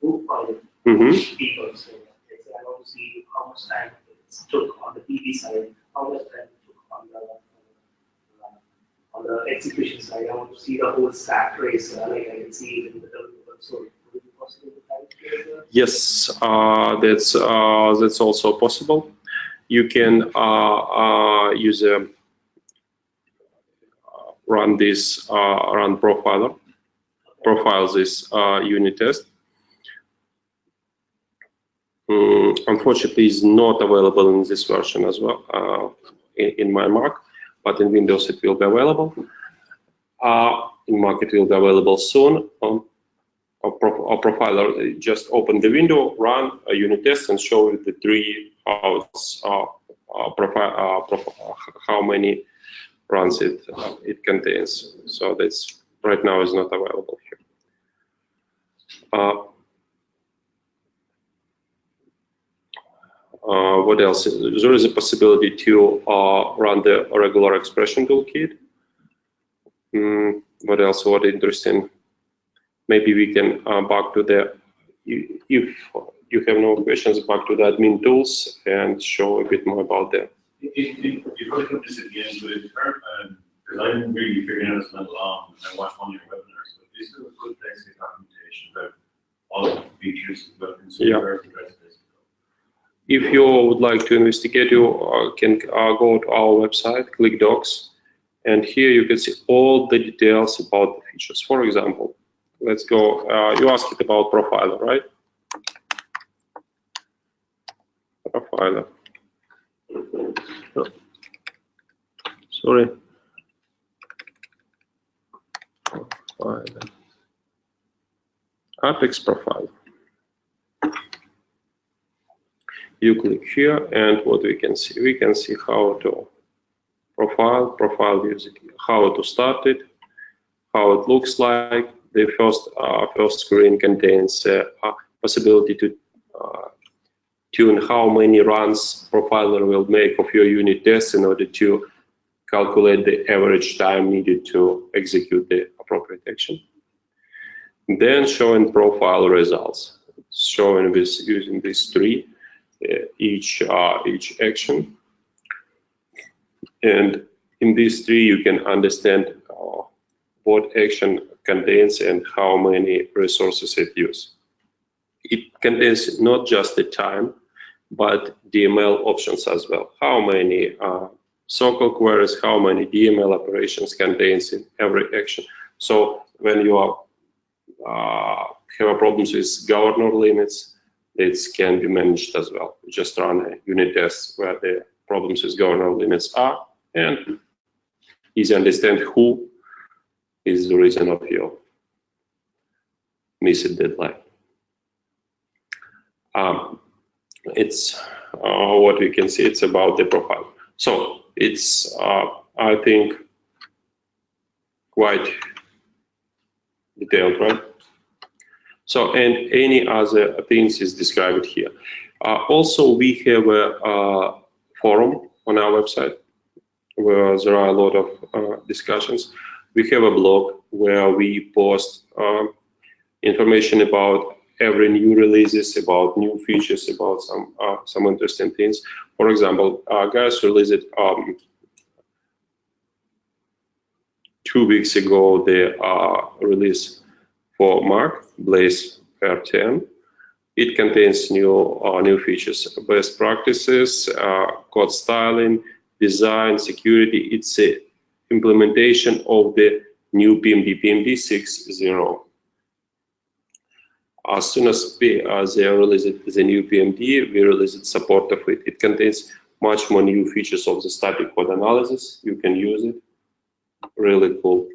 profile people, so let's say I want to see how much time it took on the PV side, how much time it took on the execution side. I want to see the whole stack trace, like I can see it in the developer. So would it be possible to type here? Yes, that's also possible. You can use a run profiler, profile this unit test. Unfortunately, it's not available in this version as well, in my Mac, but in Windows it will be available. In Mac it will be available soon. A profiler, just open the window, run a unit test, and show you the three how many runs it contains. So that's right now is not available here. What else? There is a possibility to run the regular expression toolkit. What else? What interesting? Maybe we can back to the, if you have no questions, back to the admin tools and show a bit more about them. If you probably put this at the end, but because I'm really figuring out as I went along, I watched one of your webinars, but this is a good basic documentation about all of the features of Welkin Suite. If you would like to investigate, you can go to our website, click Docs, and here you can see all the details about the features. For example, let's go, you asked it about profiler, right? Profiler. Oh, sorry. Profiler. Apex profile. You click here, and what we can see how to profile music, how to start it, how it looks like. The first screen contains a possibility to tune how many runs profiler will make of your unit tests in order to calculate the average time needed to execute the appropriate action. Then showing profile results, showing this using these three, each action. And in these three, you can understand what action contains and how many resources it uses. It contains not just the time, but DML options as well. How many SOQL queries, how many DML operations contains in every action. So when you have problems with governor limits, it can be managed as well. You just run a unit test where the problems with governor limits are, and easy understand who is the reason of your missed deadline. It's what we can see. It's about the profile. So it's I think quite detailed, right? So, and any other things is described here. Also, we have a forum on our website where there are a lot of discussions. We have a blog where we post information about every new releases, about new features, about some interesting things. For example, guys released 2 weeks ago the release for Mark Blaze R10. It contains new features, best practices, code styling, design, security. It's a implementation of the new PMD 6.0. As soon as they release the new PMD, we released support of it. It contains much more new features of the static code analysis. You can use it. Really cool.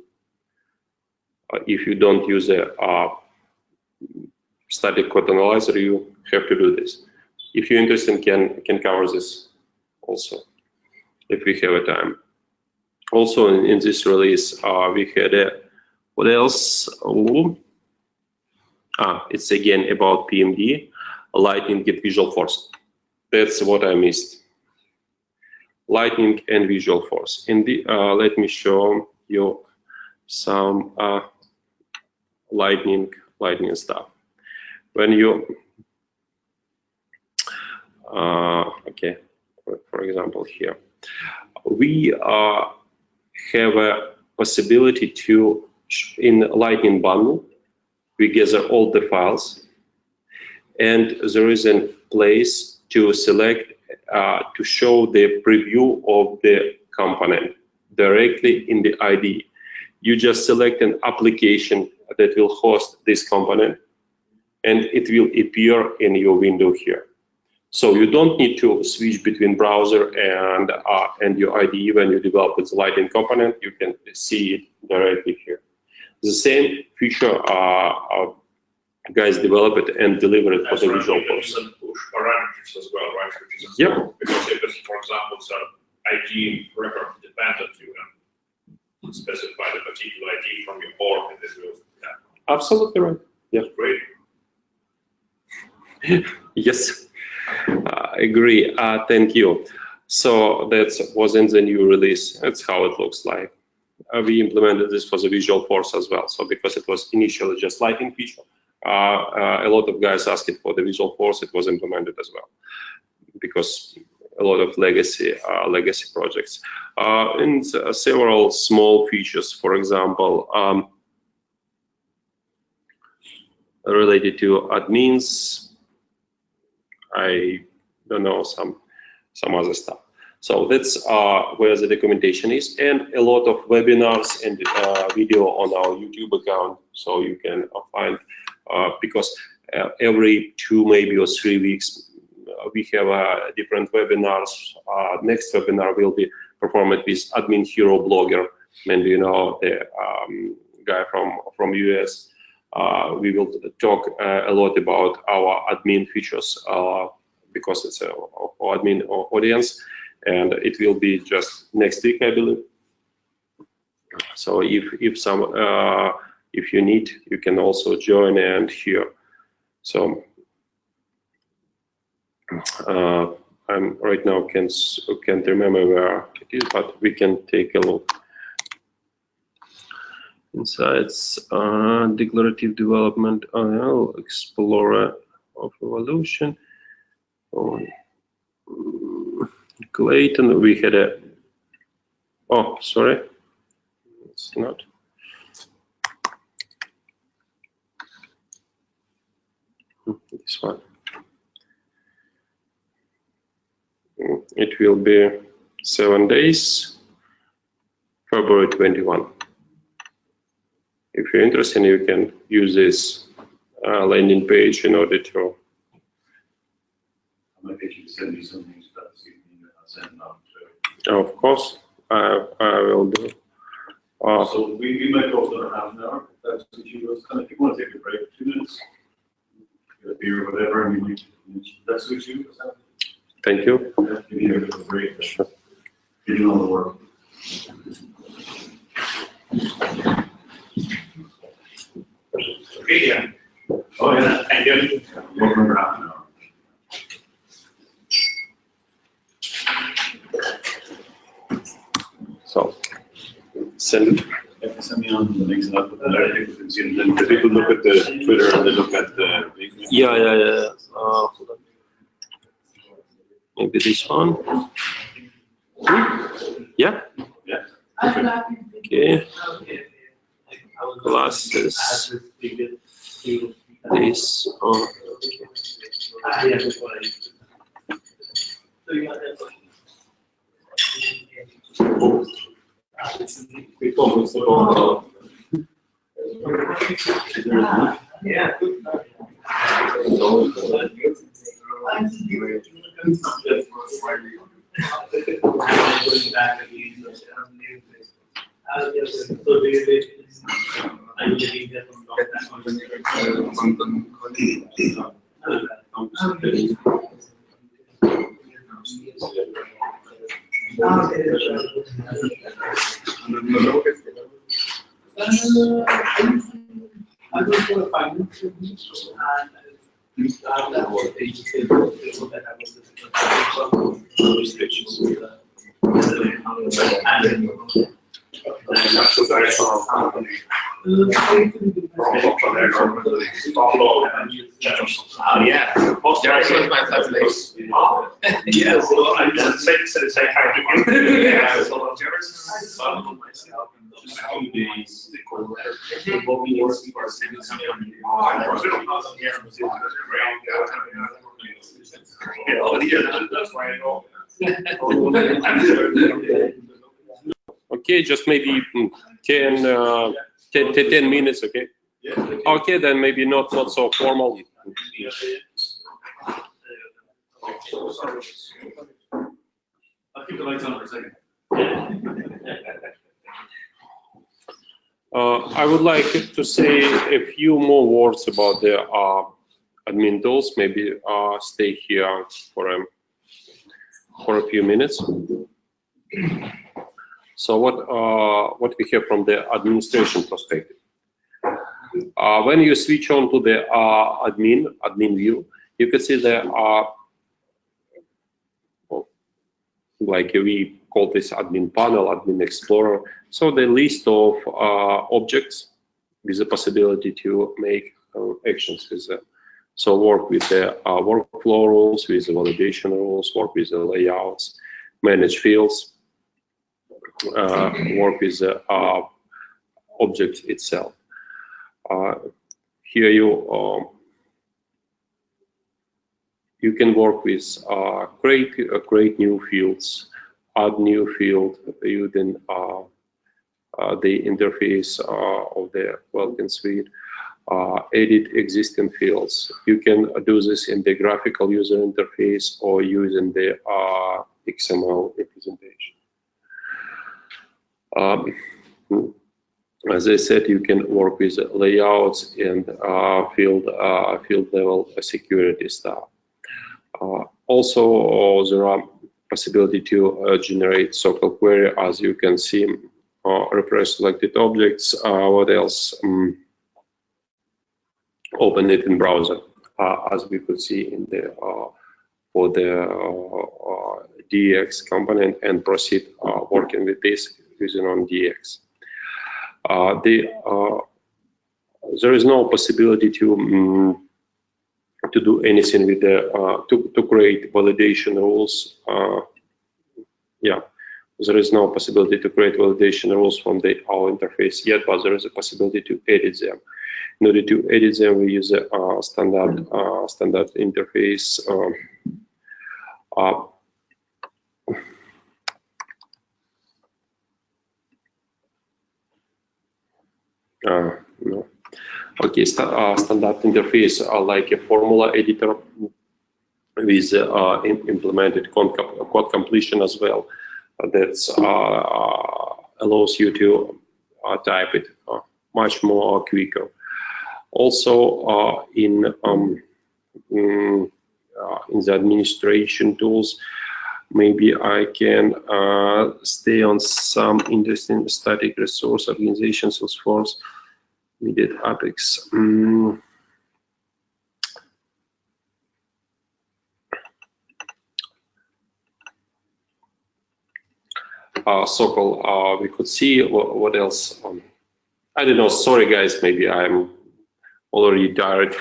If you don't use a static code analyzer, you have to do this. if you're interested, can cover this also if we have a time. Also in this release, we had what else? It's again about PMD, Lightning and Visualforce. That's what I missed. Lightning and Visualforce. In the let me show you some Lightning stuff. When you okay, for example here, we have a possibility to, in Lightning bundle, we gather all the files, and there is a place to select to show the preview of the component directly in the IDE. You just select an application that will host this component, and it will appear in your window here. So you don't need to switch between browser and your IDE when you develop with the Lightning component. You can see it directly here. The same feature guys develop it and deliver it for the Visualforce. You can push parameters as well, right? Which is yep. Because if it's, for example, it's an ID record dependent, you can specify the particular ID from your board, and this will. Yeah. Absolutely right. Yeah. Great. Yes. Agree. Thank you. So that was in the new release. That's how it looks like. We implemented this for the Visualforce as well. So because it was initially just Lightning feature, a lot of guys asked it for the Visualforce. It was implemented as well because a lot of legacy projects and several small features. For example, related to admins. I don't know, some other stuff. So that's where the documentation is, and a lot of webinars and video on our YouTube account. So you can find, because every 2 maybe or 3 weeks we have different webinars. Next webinar will be performed with Admin Hero blogger, maybe you know the guy from US. We will talk a lot about our admin features because it's our admin audience, and it will be just next week, I believe. So if you need, you can also join and hear. So I'm right now can't remember where it is, but we can take a look. Insights, declarative development, explorer of evolution. Clayton, we had a, oh, sorry, it's not. This one. It will be 7 days, February 21. If you're interested, you can use this landing page in order to. I might get you to send me something stuff this evening, and I'll send them out to. Of course, I will do. So we might go for another half an hour. If that's what you guys kind of, if you want to take a break for 2 minutes, get a beer or whatever, and we might, that's what you. Thank you. Give you a bit of a break. Sure. You're doing all the work. Video. Oh yeah. And then We'll remember half an hour. So send it. Yeah, send me on the links and I'll put them there. People can see them. The people look at the Twitter and they look at the. Yeah. Maybe this one. Yeah. Yeah. Okay. Classes. This. Oh. Yeah, most was my first place. Yes, well, I just say hi to you. Yeah, so myself and Okay, just maybe 10 minutes, okay? Okay, then maybe not so formal. I'll keep the lights on for a second. I would like to say a few more words about the admin tools. Maybe stay here for a few minutes. So what we have from the administration perspective? When you switch on to the admin view, you can see there are, like we call this admin panel, admin explorer. So the list of objects with the possibility to make actions with them. So work with the workflow rules, with the validation rules, work with the layouts, manage fields, work with the object itself. Here you can work with create new fields, add new field using the interface of the Welkin Suite, edit existing fields. You can do this in the graphical user interface or using the XML representation. As I said, you can work with layouts and field level security stuff. Also, there are possibility to generate so-called query, as you can see, refresh selected objects. What else? Open it in browser, as we could see in the for the DX component, and proceed working with this using on DX. There is no possibility to do anything with the to create validation rules. Yeah, there is no possibility to create validation rules from our interface yet, but there is a possibility to edit them. In order to edit them, we use a standard interface. No. Okay, standard interface like a formula editor with implemented code completion as well. That allows you to type it much more quicker. Also, in the administration tools, maybe I can stay on some interesting static resource organization, Salesforce, immediate Apex. So-called, we could see what else. I don't know. Sorry, guys. Maybe I'm already tired.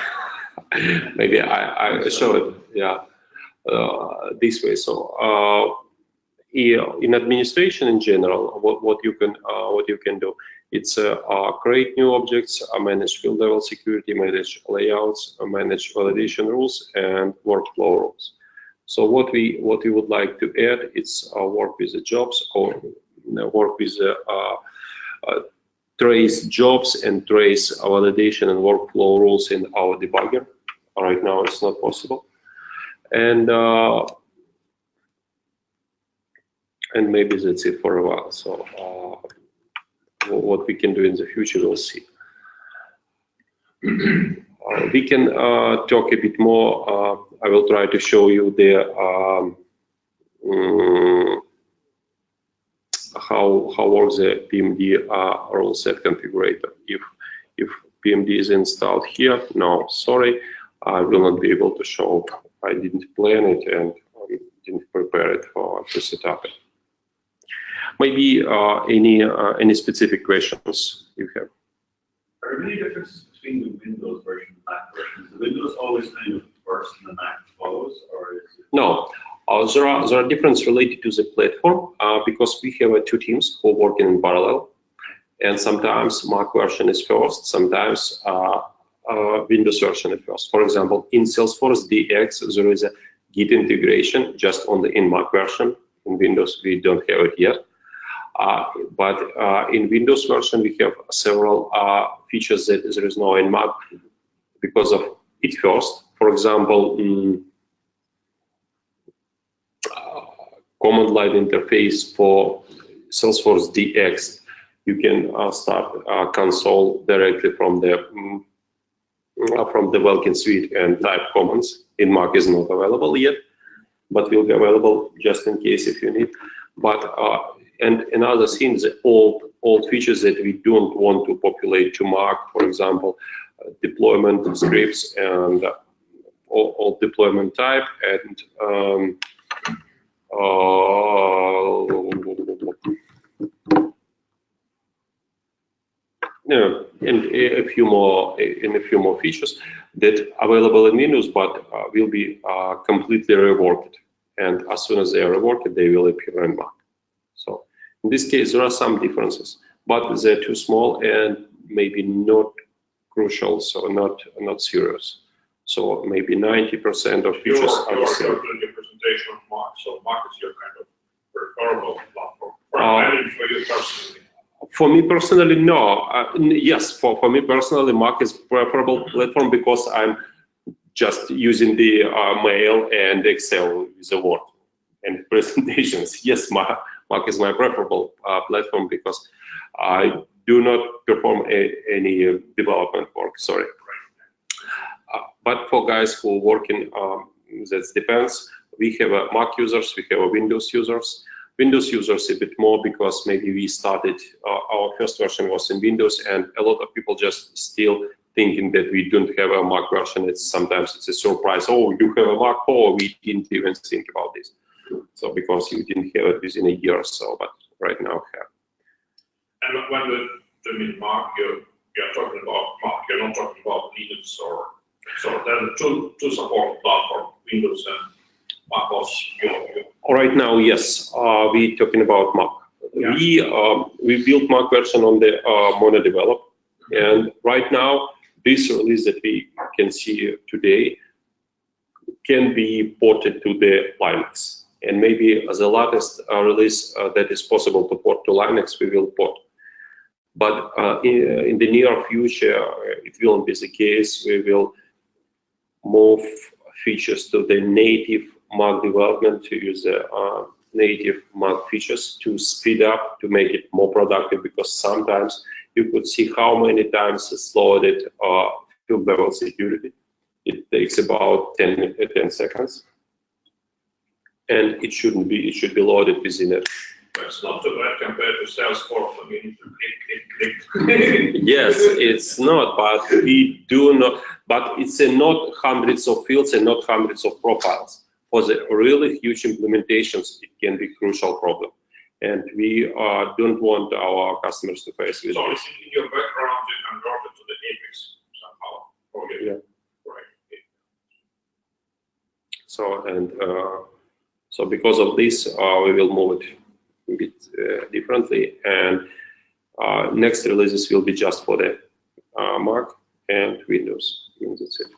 Maybe I show it. Yeah, this way. So in administration in general, what you can do, it's create new objects, manage field level security, manage layouts, manage validation rules, and workflow rules. So what we would like to add is work with the jobs, or work with trace jobs and trace validation and workflow rules in our debugger. Right now it's not possible, and maybe that's it for a while. So what we can do in the future, we'll see. We can talk a bit more. I will try to show you the how works the PMD role set configurator. If PMD is installed here, no, sorry, I will not be able to show. I didn't plan it and didn't prepare it to set up it. Maybe any specific questions you have? Are there any differences between the Windows version and Mac version? Is the Windows always kind of first and the Mac follows, or is it? No. There are differences related to the platform because we have two teams who are working in parallel, and sometimes Mac version is first, sometimes Windows version is first. For example, in SalesforceDX, there is a Git integration just on the Mac version. In Windows, we don't have it yet. But in Windows version, we have several features that there is no in Mac because of it first. For example, command line interface for SalesforceDX, you can start console directly from the Welkin Suite and type commands. In Mac is not available yet, but will be available just in case if you need. But and another thing, the old features that we don't want to populate to Mac, for example, deployment scripts and all deployment type and and a few more features that are available in Windows, but will be completely reworked. And as soon as they are reworked, they will appear in Mac. So in this case, there are some differences, but they're too small and maybe not crucial, so not serious. So maybe 90% of features are the same. Presentation of Mac, so Mac is your kind of preferable platform. For you personally. For me personally, no. Yes, for me personally, Mac is preferable platform because I'm just using the mail and Excel with the Word and presentations. Yes, Mac is my preferable platform because I do not perform any development work. Sorry. But for guys who are working, that depends. We have Mac users, we have Windows users. Windows users a bit more because maybe we started, our first version was in Windows, and a lot of people just still thinking that we don't have a Mac version. Sometimes it's a surprise. Oh, you have a Mac? Oh, we didn't even think about this. So because you didn't have it within a year or so, but right now have. And when the Mac, you're talking about Mac, you're not talking about Linux or so. There are two support platforms, Windows and Mac OS. Right now, yes, we're talking about Mac. Yeah. We built Mac version on the Mono Develop, and right now, this release that we can see today can be ported to the Linux. And maybe as the latest release that is possible to port to Linux, we will port. But in the near future, it won't be the case. We will move features to the native Mac development to use the native Mac features to speed up, to make it more productive, because sometimes you could see how many times it's loaded field level security. It takes about 10 seconds. And it shouldn't be, it should be loaded within it. It's not too bad compared to Salesforce. I mean, click. Yes, it's not, but we do not, but it's not hundreds of fields and not hundreds of profiles. For the really huge implementations, it can be a crucial problem. And we don't want our customers to face with so this. In your background, you convert it to the Apex somehow. Okay. Yeah. Right. So, and so because of this, we will move it a bit differently. And next releases will be just for the Mac and Windows. And that's it.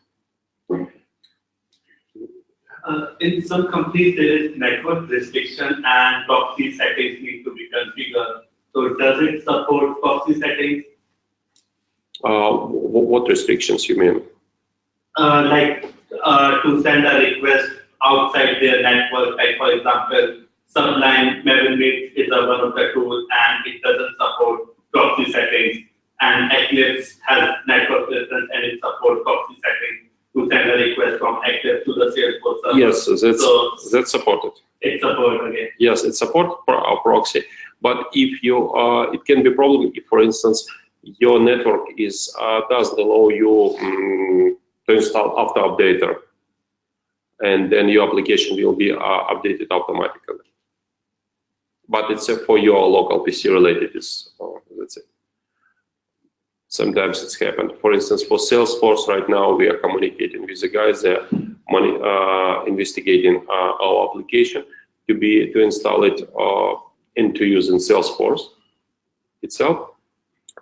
In some companies, there is network restriction and proxy settings need to be configured. So does it support proxy settings? What restrictions you mean? Like to send a request outside their network, like for example, Sublime Mavenmate is one of the tools and it doesn't support proxy settings. And Eclipse has network reference and it supports proxy settings to send a request from Eclipse to the Salesforce server. Yes, that's supported. It supports again. Yes, it supports proxy, but if you, it can be a problem if, for instance, your network is doesn't allow you to install after updater, and then your application will be updated automatically. But it's for your local PC related. That's it. Sometimes it's happened. For instance, for Salesforce right now, we are communicating with the guys that investigating our application to install it into using Salesforce itself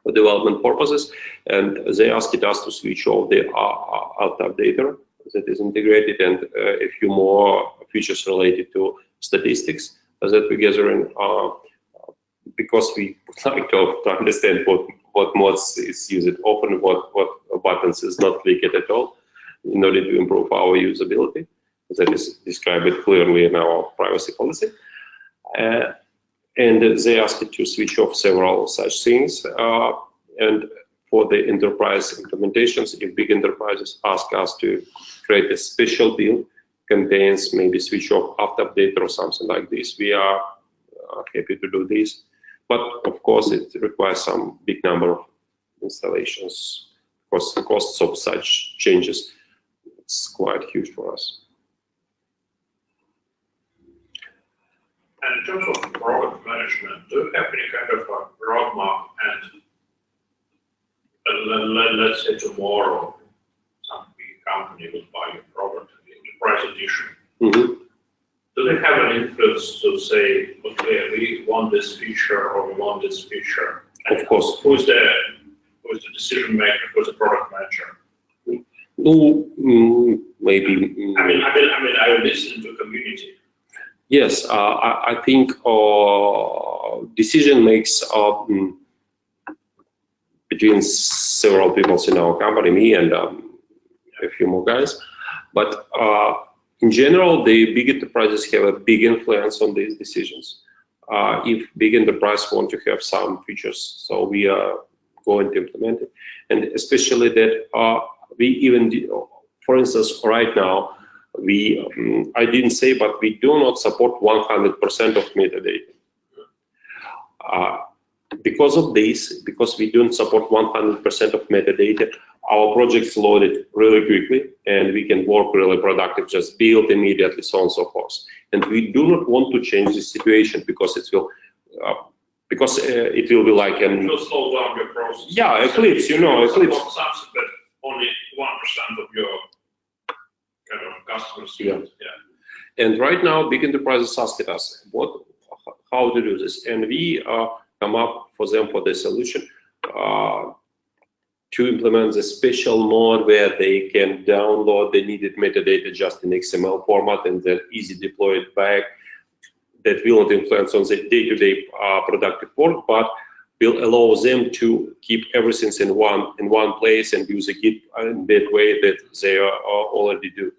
for development purposes, and they asked us to switch off the auto updater that is integrated and a few more features related to statistics that we're gathering, because we would like to understand what mods is used often, what buttons is not clicked at all, in order to improve our usability. That is described clearly in our privacy policy. And they asked to switch off several such things. And for the enterprise implementations, if big enterprises ask us to create a special build, contains maybe switch off after update or something like this, we are happy to do this. But of course, it requires some big number of installations, because the costs of such changes, it's quite huge for us. And in terms of product management, do you have any kind of a roadmap? And let's say tomorrow, some big company will buy your product in the enterprise edition. Mm-hmm. Do they have an influence to say, okay, we want this feature or we want this feature? And of course. Who's the decision maker? Who's the product manager? Maybe. I listen to community. Yes, I think decision makes between several people in our company, me and a few more guys. But in general, the big enterprises have a big influence on these decisions. If big enterprise want to have some features, so we are going to implement it. And especially that we even, for instance, right now, I didn't say, but we do not support 100% of metadata. Because of this, because we don't support 100% of metadata, our projects loaded really quickly, and we can work really productive, just build immediately, so on and so forth. And we do not want to change the situation because it will be like an. It will slow down your process. Yeah, Eclipse, Eclipse. Something that only 1% of your kind of customers use. Yeah. And right now, big enterprises asked us how to do this, and we come up for them for the solution to implement the special mode where they can download the needed metadata just in XML format and then easy deploy it back. That will not influence on the day-to-day productive work, but will allow them to keep everything in one place and use the Git in that way that they already do.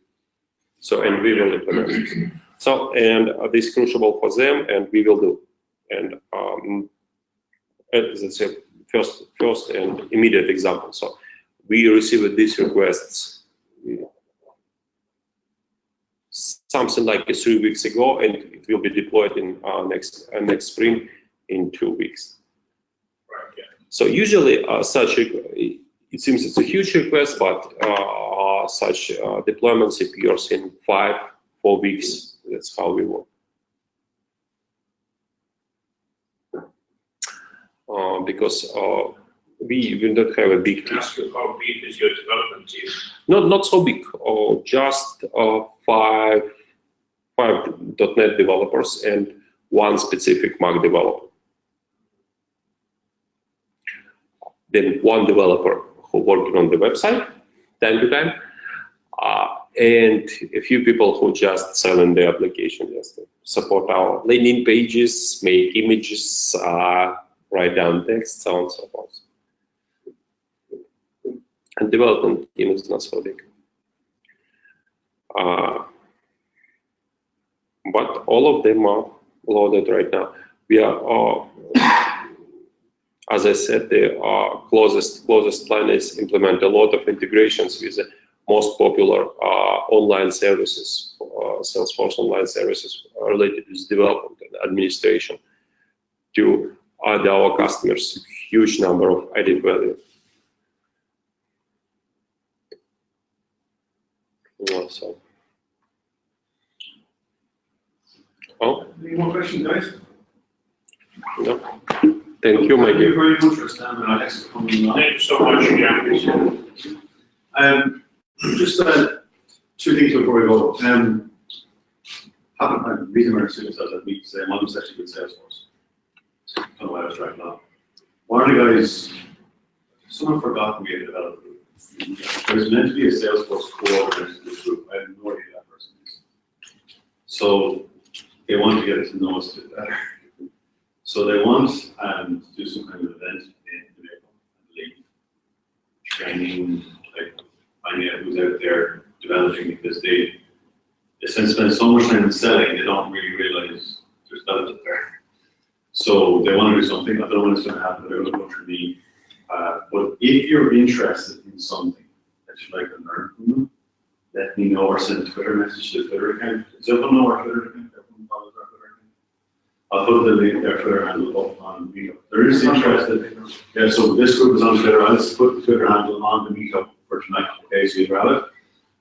So, and we will implement it. So, and this is crucial for them, and we will do. And that's a first and immediate example. So, we received these requests something like 3 weeks ago, and it will be deployed in next spring in 2 weeks. Right. Yeah. So usually it seems it's a huge request, but such deployments appears in 4 weeks. That's how we work. Because we don't have a big team. Ask you how big is your development team? Not so big. Just 5 .NET developers and 1 specific Mac developer. Then 1 developer who working on the website time to time, and a few people who just selling the application, just to support our landing pages, make images, write down text, so on and so forth. And development team is not so big. But all of them are loaded right now. We are, as I said, the closest plan is implement a lot of integrations with the most popular online services Salesforce Online services related with development and administration to add our customers huge number of added value. So, Any more questions, guys? no. Thank you, Thank you Maggie. very much, Rustam and Alex, for coming along. Thank you so much, yeah. Just two things before we go. The reason we're doing this at meet today, one was actually with Salesforce. I don't know why I was right now. One of the guys, someone forgot we had a developer group. There's meant to be a Salesforce coordinator in this group. I have no idea who that person is. So they want to get to know us a bit better. So they want to do some kind of event in April, I believe. Training, like finding out who's out there developing, because they spend so much time in selling, they don't really realize there's development there. So they want to do something. I don't know when it's going to happen, they're going to go through me. But if you're interested in something that you'd like to learn from them, let me know or send a Twitter message to the Twitter account. Does everyone know our Twitter account? Everyone follows our Twitter account? I'll put the link their Twitter handle up on Meetup. There is interested. Yeah, so this group is on Twitter. I'll just put the Twitter handle on the Meetup for tonight. Okay, so you grab it.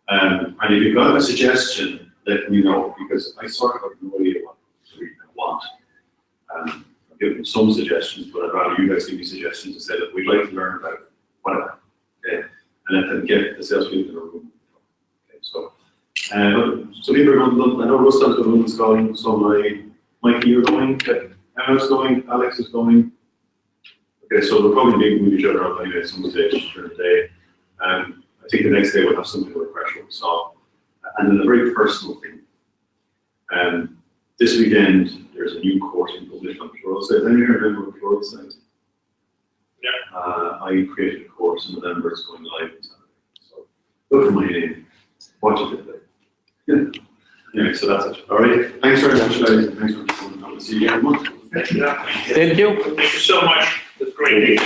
And if you've got a suggestion, let me know, because I sort of have no idea what I want. I've given some suggestions, but I'd rather you guys give me suggestions and say that we'd like to learn about whatever. Okay, and let them get the salespeople in the room. Okay, so people are going to London. I know Rustam's going, London's going, so Mikey, you're going, Emma's going, Alex is going. Okay, so we'll probably be with each other up anyway at some stage during the day. I think the next day we'll have something to refresh what we saw. And then a very personal thing. This weekend, there's a new course in published on the Pluralsight. Does anyone remember Pluralsight? Yeah. I created a course in November, it's going live on Saturday. So look for my name, watch it today. Yeah. Anyway, so that's it. All right. Thanks very much, guys. Thanks for coming. I'll see you again in a month. Yeah. Thank you. Thank you so much. That's great.